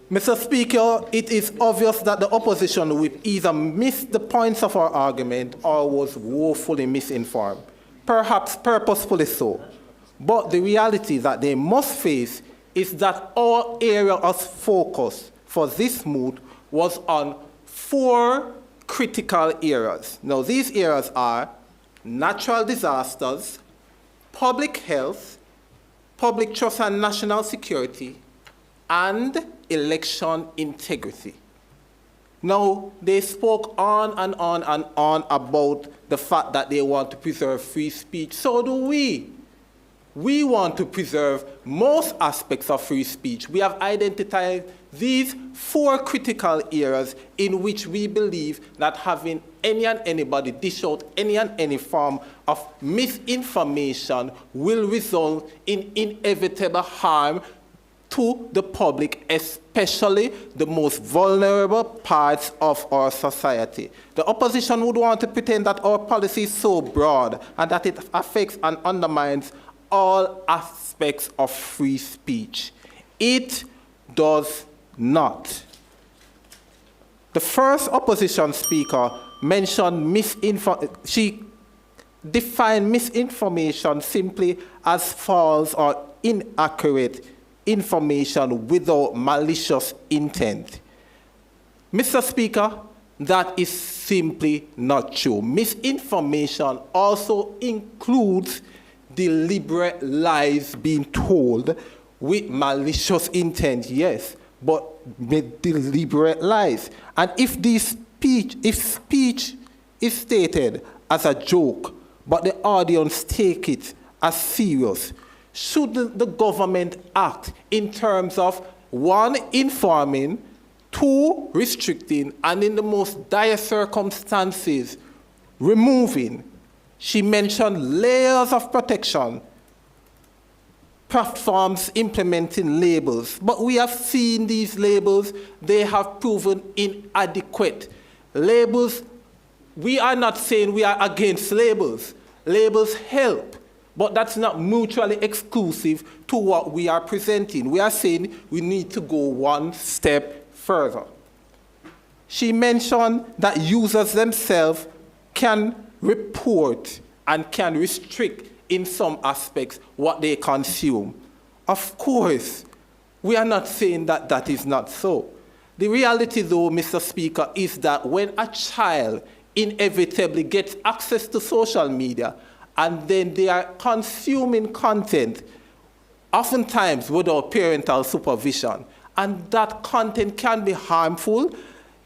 Mr. Speaker, it is obvious that the opposition will either miss the points of our argument or was woefully misinformed, perhaps purposefully so. But the reality that they must face is that our area of focus for this mood was on 4 critical areas. Now, these areas are natural disasters, public health, public trust and national security, and election integrity. Now, they spoke on and on and on about the fact that they want to preserve free speech. So do we. We want to preserve most aspects of free speech. We have identified these 4 critical areas in which we believe that having any and anybody dish out any and any form of misinformation will result in inevitable harm to the public, especially the most vulnerable parts of our society. The opposition would want to pretend that our policy is so broad and that it affects and undermines all aspects of free speech. It does not. The first opposition speaker mentioned she defined misinformation simply as false or inaccurate information without malicious intent. Mr. Speaker, that is simply not true. Misinformation also includes deliberate lies being told with malicious intent, yes, but with deliberate lies. And if speech is stated as a joke, but the audience take it as serious, should the government act in terms of 1, informing, 2, restricting, and in the most dire circumstances, removing? She mentioned layers of protection, platforms implementing labels. But we have seen these labels, they have proven inadequate. Labels, we are not saying we are against labels. Labels help, but that's not mutually exclusive to what we are presenting. We are saying we need to go 1 step further. She mentioned that users themselves can report and can restrict in some aspects what they consume. Of course, we are not saying that that is not so. The reality, though, Mr. Speaker, is that when a child inevitably gets access to social media and then they are consuming content, oftentimes without parental supervision, and that content can be harmful.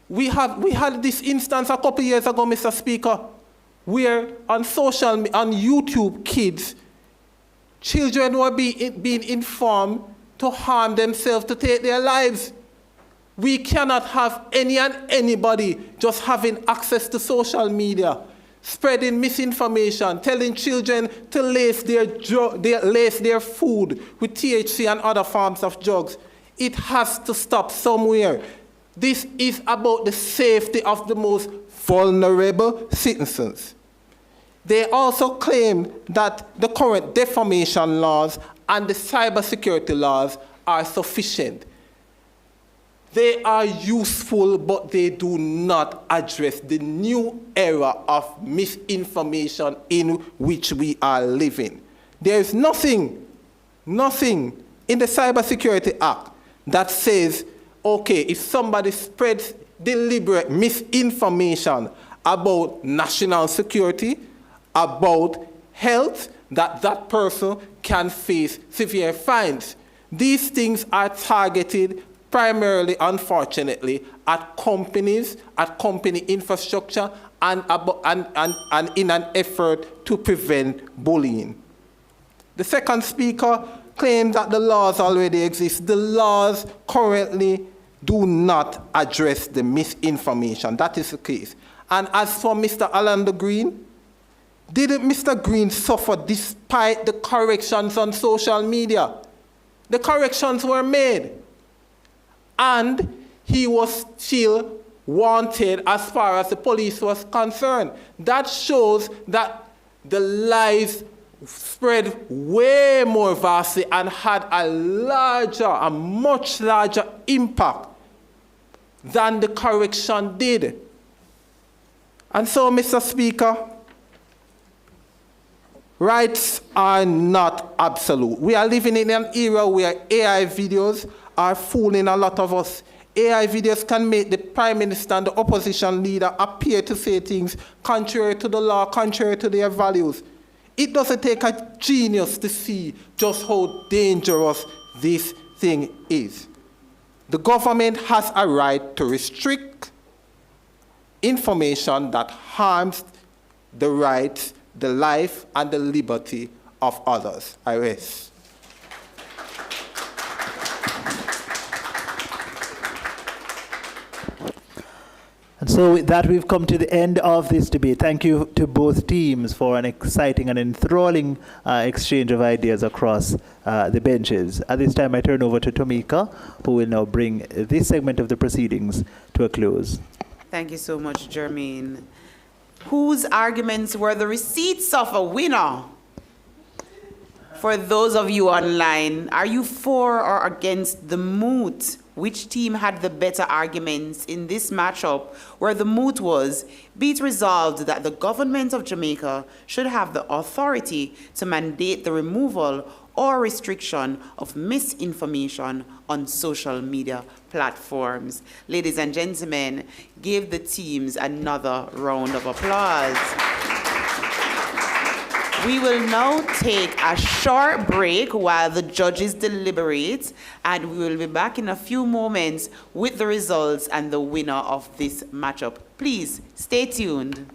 We had this instance a couple years ago, Mr. Speaker, where on YouTube Kids, children were being informed to harm themselves, to take their lives. We cannot have any and anybody just having access to social media, spreading misinformation, telling children to lace their food with THC and other forms of drugs. It has to stop somewhere. This is about the safety of the most vulnerable citizens. They also claim that the current defamation laws and the cybersecurity laws are sufficient. They are useful, but they do not address the new era of misinformation in which we are living. There is nothing in the Cybersecurity Act that says, okay, if somebody spreads deliberate misinformation about national security, about health, that person can face severe fines. These things are targeted primarily, unfortunately, at companies, at company infrastructure, and in an effort to prevent bullying. The second speaker claimed that the laws already exist. The laws currently do not address the misinformation. That is the case. And as for Mr. Orlando Green, didn't Mr. Green suffer despite the corrections on social media? The corrections were made. And he was still wanted as far as the police was concerned. That shows that the lies spread way more vastly and had a much larger impact than the correction did. And so, Mr. Speaker, rights are not absolute. We are living in an era where AI videos are fooling a lot of us. AI videos can make the Prime Minister and the opposition leader appear to say things contrary to the law, contrary to their values. It doesn't take a genius to see just how dangerous this thing is. The government has a right to restrict, information that harms the rights, the life, and the liberty of others. I rest. And so with that, we've come to the end of this debate. Thank you to both teams for an exciting and enthralling exchange of ideas across the benches. At this time, I turn over to Tomika, who will now bring this segment of the proceedings to a close. Thank you so much, Jermaine. Whose arguments were the receipts of a winner? For those of you online, are you for or against the moot? Which team had the better arguments in this matchup, where the moot was, be it resolved that the government of Jamaica should have the authority to mandate the removal or restriction of misinformation on social media platforms. Ladies and gentlemen, give the teams another round of applause. We will now take a short break while the judges deliberate, and we will be back in a few moments with the results and the winner of this matchup. Please stay tuned.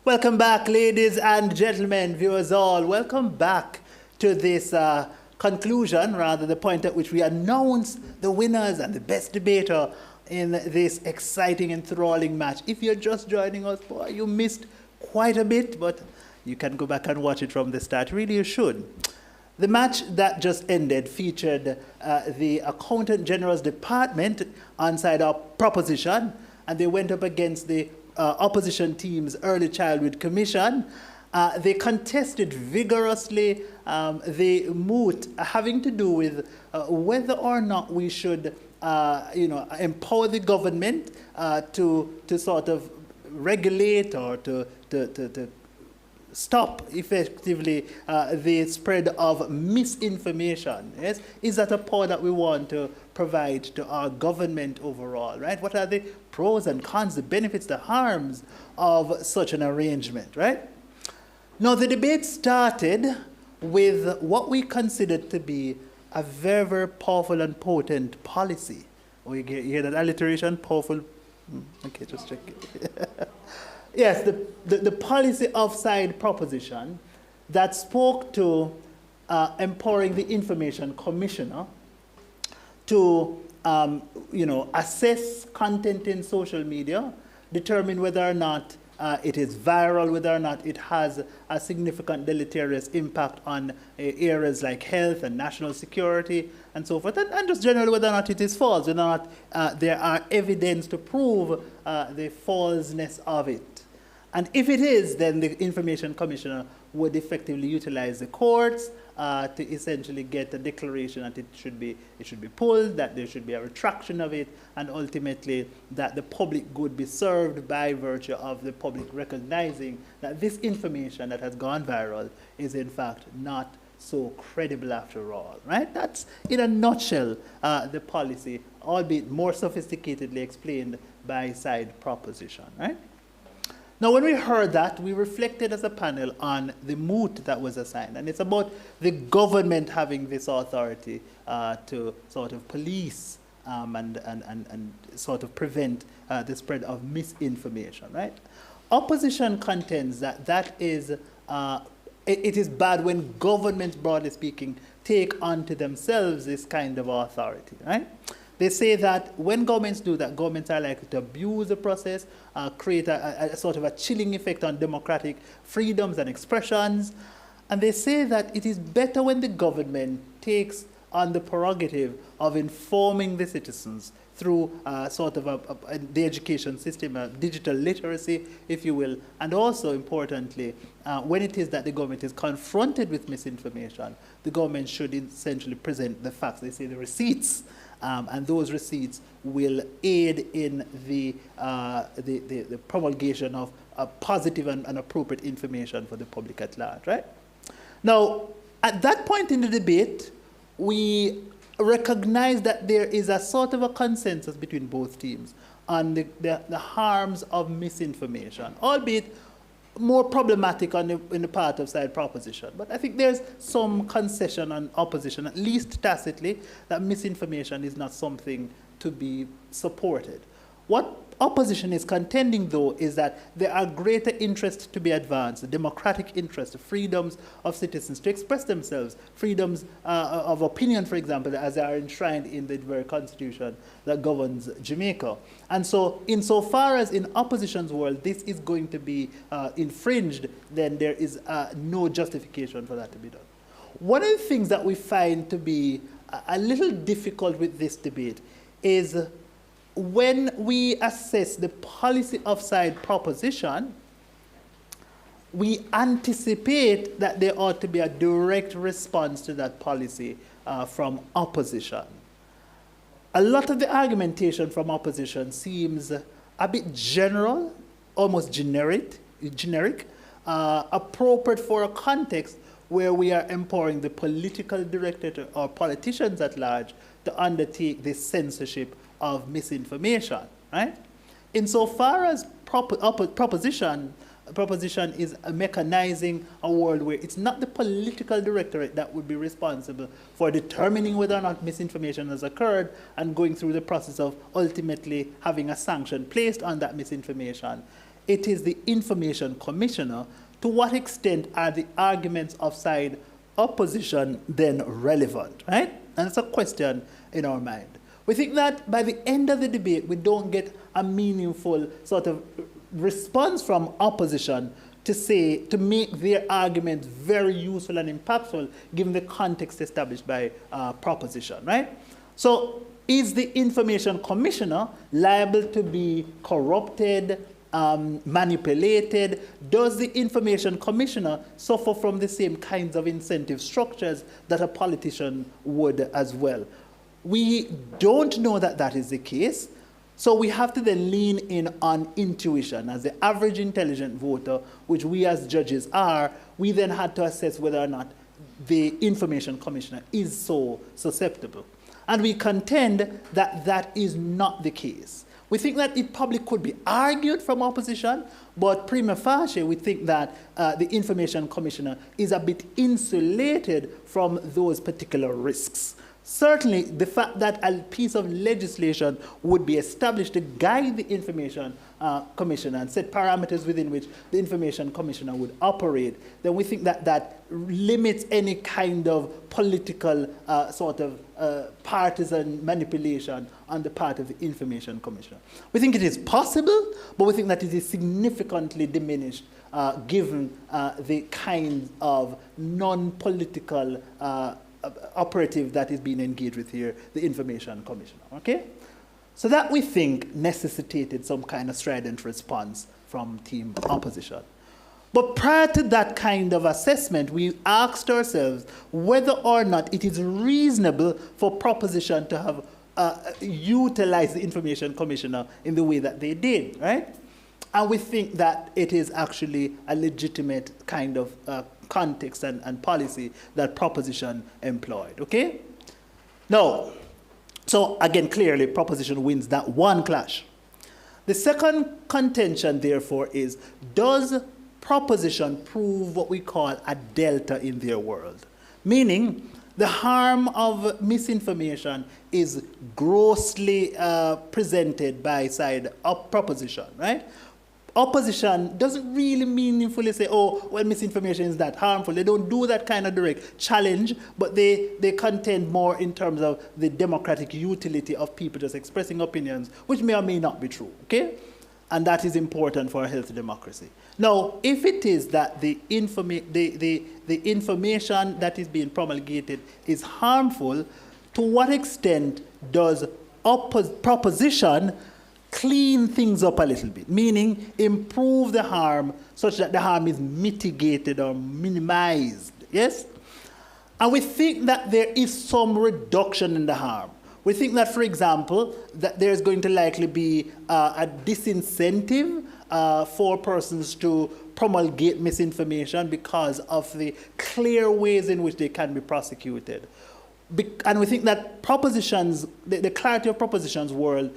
Welcome back, ladies and gentlemen, viewers all. Welcome back to this conclusion, rather the point at which we announce the winners and the best debater in this exciting, enthralling match. If you're just joining us, boy, you missed quite a bit, but you can go back and watch it from the start. Really, you should. The match that just ended featured the Accountant General's Department on side of proposition, and they went up against the opposition team's Early Childhood Commission. They contested vigorously the moot having to do with whether or not we should empower the government to sort of regulate or to stop effectively the spread of misinformation. Yes, is that a power that we want to provide to our government overall? Right? What are the pros and cons, the benefits, the harms of such an arrangement? Right? Now the debate started with what we considered to be a very, very powerful and potent policy. Oh, you hear that alliteration? Powerful. Okay, just check it. Yes, the policy offside proposition that spoke to empowering the Information Commissioner to assess content in social media, determine whether or not it is viral, whether or not it has a significant deleterious impact on areas like health and national security and so forth, and just generally whether or not it is false, whether or not there are evidence to prove the falseness of it. And if it is, then the Information Commissioner would effectively utilize the courts to essentially get a declaration that it should be pulled, that there should be a retraction of it, and ultimately that the public good be served by virtue of the public recognizing that this information that has gone viral is in fact not so credible after all, right? That's, in a nutshell, the policy, albeit more sophisticatedly explained by side proposition, right? Now, when we heard that, we reflected as a panel on the moot that was assigned. And it's about the government having this authority to sort of police and sort of prevent the spread of misinformation, right? Opposition contends that it is bad when governments, broadly speaking, take onto themselves this kind of authority, right? They say that when governments do that, governments are likely to abuse the process, create a sort of a chilling effect on democratic freedoms and expressions. And they say that it is better when the government takes on the prerogative of informing the citizens through sort of the education system, digital literacy, if you will. And also, importantly, when it is that the government is confronted with misinformation, the government should essentially present the facts. They say the receipts. And those receipts will aid in the promulgation of positive and appropriate information for the public at large, right? Now, at that point in the debate, we recognize that there is a sort of a consensus between both teams on the harms of misinformation, albeit more problematic in the part of side proposition. But I think there's some concession on opposition, at least tacitly, that misinformation is not something to be supported. What opposition is contending, though, is that there are greater interests to be advanced, the democratic interests, the freedoms of citizens to express themselves, freedoms of opinion, for example, as they are enshrined in the very constitution that governs Jamaica. And so, insofar as in opposition's world this is going to be infringed, then there is no justification for that to be done. One of the things that we find to be a little difficult with this debate is when we assess the policy offside proposition, we anticipate that there ought to be a direct response to that policy from opposition. A lot of the argumentation from opposition seems a bit general, almost generic, appropriate for a context where we are empowering the political director or politicians at large to undertake this censorship of misinformation, right? Insofar as proposition is mechanizing a world where it's not the political directorate that would be responsible for determining whether or not misinformation has occurred and going through the process of ultimately having a sanction placed on that misinformation. it is the Information Commissioner, to what extent are the arguments of side opposition then relevant, right? And it's a question in our mind. We think that by the end of the debate, we don't get a meaningful sort of response from opposition to make their arguments very useful and impactful given the context established by proposition, right? So is the Information Commissioner liable to be corrupted, manipulated? Does the Information Commissioner suffer from the same kinds of incentive structures that a politician would as well? We don't know that that is the case, so we have to then lean in on intuition. As the average intelligent voter, which we as judges are, we then had to assess whether or not the Information Commissioner is so susceptible. And we contend that that is not the case. We think that it probably could be argued from opposition, but prima facie, we think that the Information Commissioner is a bit insulated from those particular risks. Certainly, the fact that a piece of legislation would be established to guide the Information Commissioner and set parameters within which the Information Commissioner would operate, then we think that that limits any kind of political sort of partisan manipulation on the part of the Information Commissioner. We think it is possible, but we think that it is significantly diminished given the kind of non-political operative that is being engaged with here, the Information Commissioner, okay? So that we think necessitated some kind of strident response from team opposition. But prior to that kind of assessment, we asked ourselves whether or not it is reasonable for proposition to have utilized the Information Commissioner in the way that they did, right? And we think that it is actually a legitimate kind of context and policy that proposition employed, okay? Now, so again, clearly, proposition wins that one clash. The second contention, therefore, is, does proposition prove what we call a delta in their world? Meaning, the harm of misinformation is grossly presented by side of proposition, right? Opposition doesn't really meaningfully say, oh, well, misinformation is that harmful. They don't do that kind of direct challenge, but they contend more in terms of the democratic utility of people just expressing opinions, which may or may not be true, okay? And that is important for a healthy democracy. Now, if it is that the information that is being promulgated is harmful, to what extent does proposition clean things up a little bit, meaning improve the harm such that the harm is mitigated or minimized, yes? And we think that there is some reduction in the harm. We think that, for example, that there's going to likely be a disincentive for persons to promulgate misinformation because of the clear ways in which they can be prosecuted. And we think that propositions, the clarity of propositions world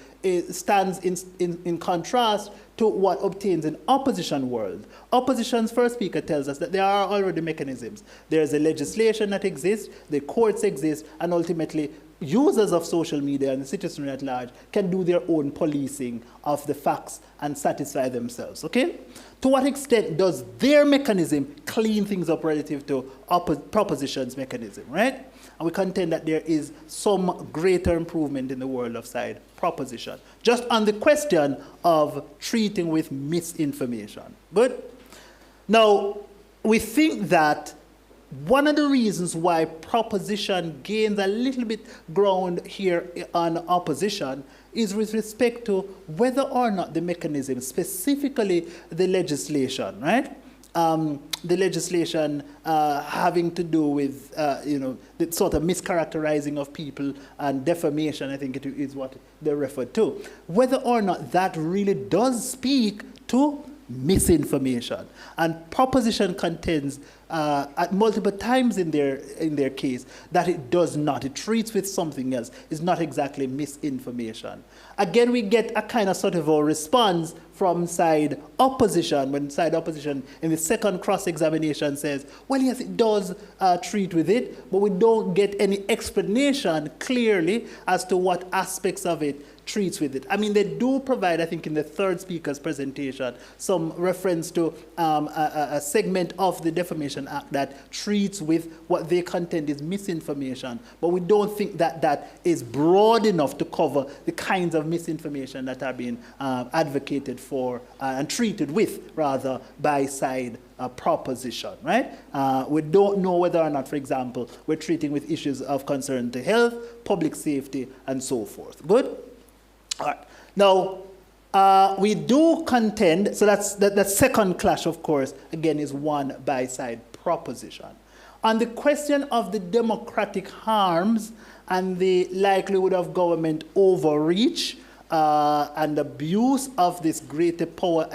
stands in contrast to what obtains in opposition world. Opposition's first speaker tells us that there are already mechanisms. There's a legislation that exists, the courts exist, and ultimately users of social media and the citizenry at large can do their own policing of the facts and satisfy themselves, okay? To what extent does their mechanism clean things up relative to proposition's mechanism, right? And we contend that there is some greater improvement in the world of side proposition, just on the question of treating with misinformation. Good? Now, we think that one of the reasons why proposition gains a little bit ground here on opposition is with respect to whether or not the mechanism, specifically the legislation, right? The legislation having to do with, the sort of mischaracterizing of people and defamation, I think it is what they referred to. Whether or not that really does speak to misinformation. And proposition contends at multiple times in their case that it does not. It treats with something else. It's not exactly misinformation. Again, we get a kind of sort of a response from side opposition, when side opposition in the second cross-examination says, well, yes, it does treat with it, but we don't get any explanation clearly as to what aspects of it treats with it. I mean, they do provide, I think, in the third speaker's presentation, some reference to a segment of the Defamation Act that treats with what they contend is misinformation, but we don't think that that is broad enough to cover the kinds of misinformation that are being advocated for and treated with, rather, by side proposition, right? We don't know whether or not, for example, we're treating with issues of concern to health, public safety, and so forth. Good? All right. Now, we do contend, so that's the second clash, of course, again, is one by-side proposition. On the question of the democratic harms and the likelihood of government overreach and abuse of this greater power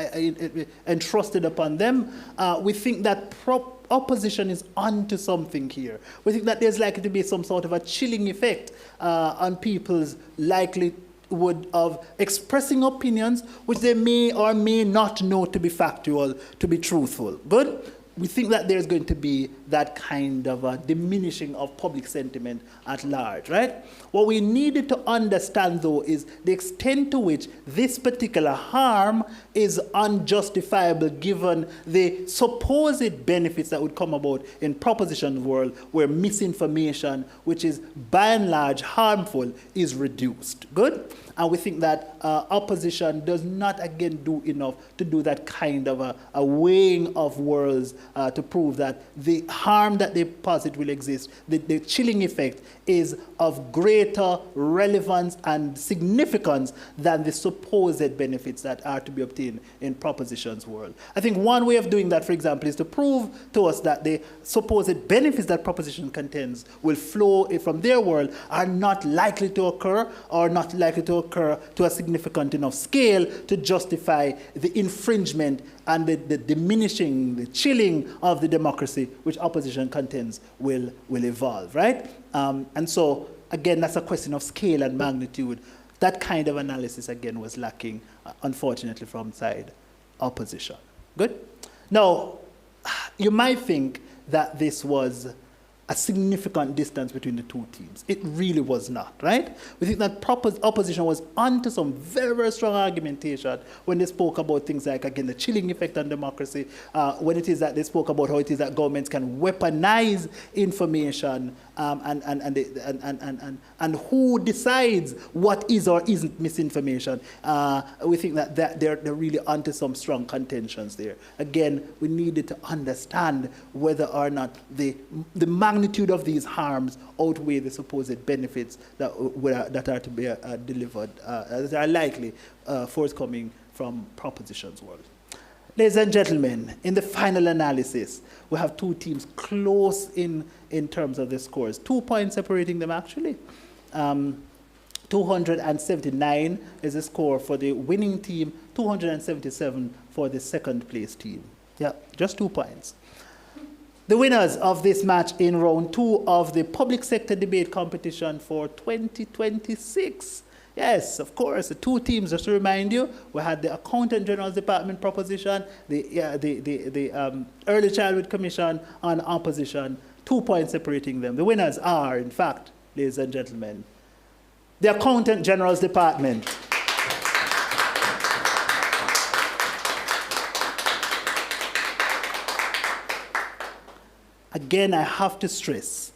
entrusted upon them, we think that opposition is onto something here. We think that there's likely to be some sort of a chilling effect on people's likelihood of expressing opinions which they may or may not know to be factual, to be truthful. Good? We think that there's going to be that kind of a diminishing of public sentiment at large, right? What we needed to understand, though, is the extent to which this particular harm is unjustifiable given the supposed benefits that would come about in proposition world where misinformation, which is by and large harmful, is reduced. Good? And we think that opposition does not, again, do enough to do that kind of a weighing of worlds to prove that the harm that they posit will exist, the chilling effect, is of greater relevance and significance than the supposed benefits that are to be obtained in propositions world. I think one way of doing that, for example, is to prove to us that the supposed benefits that proposition contends will flow from their world are not likely to occur or not likely to occur to a significant enough scale to justify the infringement and the diminishing, the chilling of the democracy which opposition contends will evolve, right? And so, again, that's a question of scale and magnitude. That kind of analysis, again, was lacking, unfortunately, from side opposition. Good? Now, you might think that this was a significant distance between the two teams. It really was not, right? We think that opposition was onto some very, very strong argumentation when they spoke about things like, again, the chilling effect on democracy, when it is that they spoke about how it is that governments can weaponize information and who decides what is or isn't misinformation. We think that they're really onto some strong contentions there. Again, we needed to understand whether or not the magnitude of these harms outweigh the supposed benefits that are to be delivered, that are likely forthcoming from propositions world. Ladies and gentlemen, in the final analysis, we have two teams close in terms of the scores. 2 points separating them, actually. 279 is the score for the winning team, 277 for the second place team. Yeah, just 2 points. The winners of this match in round 2 of the public sector debate competition for 2026. Yes, of course, the two teams, just to remind you, we had the Accountant General's Department proposition, the Early Childhood Commission on opposition, 2 points separating them. The winners are, in fact, ladies and gentlemen, the Accountant General's Department. Again, I have to stress,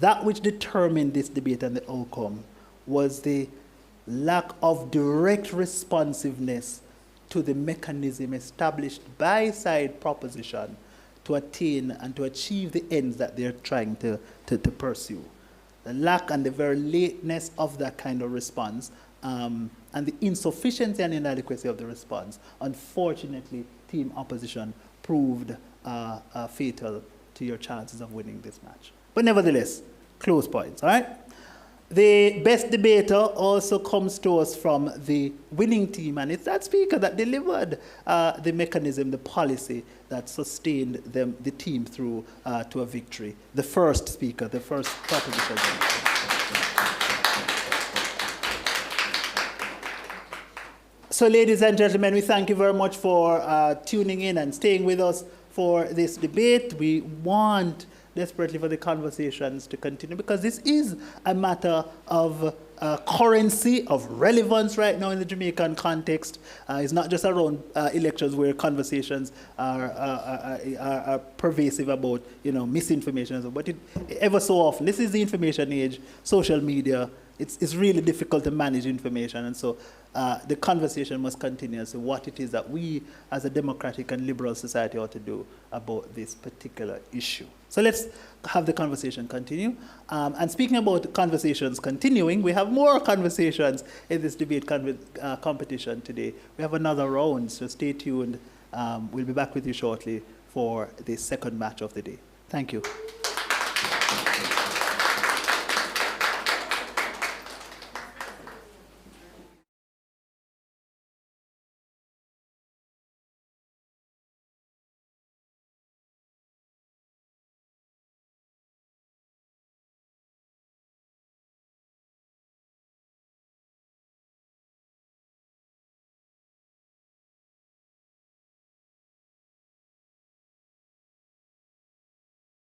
that which determined this debate and the outcome was the lack of direct responsiveness to the mechanism established by side proposition to attain and to achieve the ends that they're trying to pursue. The lack and the very lateness of that kind of response and the insufficiency and inadequacy of the response, unfortunately, team opposition proved fatal to your chances of winning this match. But nevertheless, close points, all right? The best debater also comes to us from the winning team, and it's that speaker that delivered the mechanism, the policy that sustained the team through to a victory. The first speaker, the first proposition. So, ladies and gentlemen, we thank you very much for tuning in and staying with us for this debate. We want desperately for the conversations to continue because this is a matter of currency, of relevance right now in the Jamaican context. It's not just around elections where conversations are pervasive about misinformation, but ever so often, this is the information age, social media. It's really difficult to manage information, and so the conversation must continue as to what it is that we as a democratic and liberal society ought to do about this particular issue. So let's have the conversation continue. And speaking about conversations continuing, we have more conversations in this debate competition today. We have another round, so stay tuned. We'll be back with you shortly for the second match of the day. Thank you.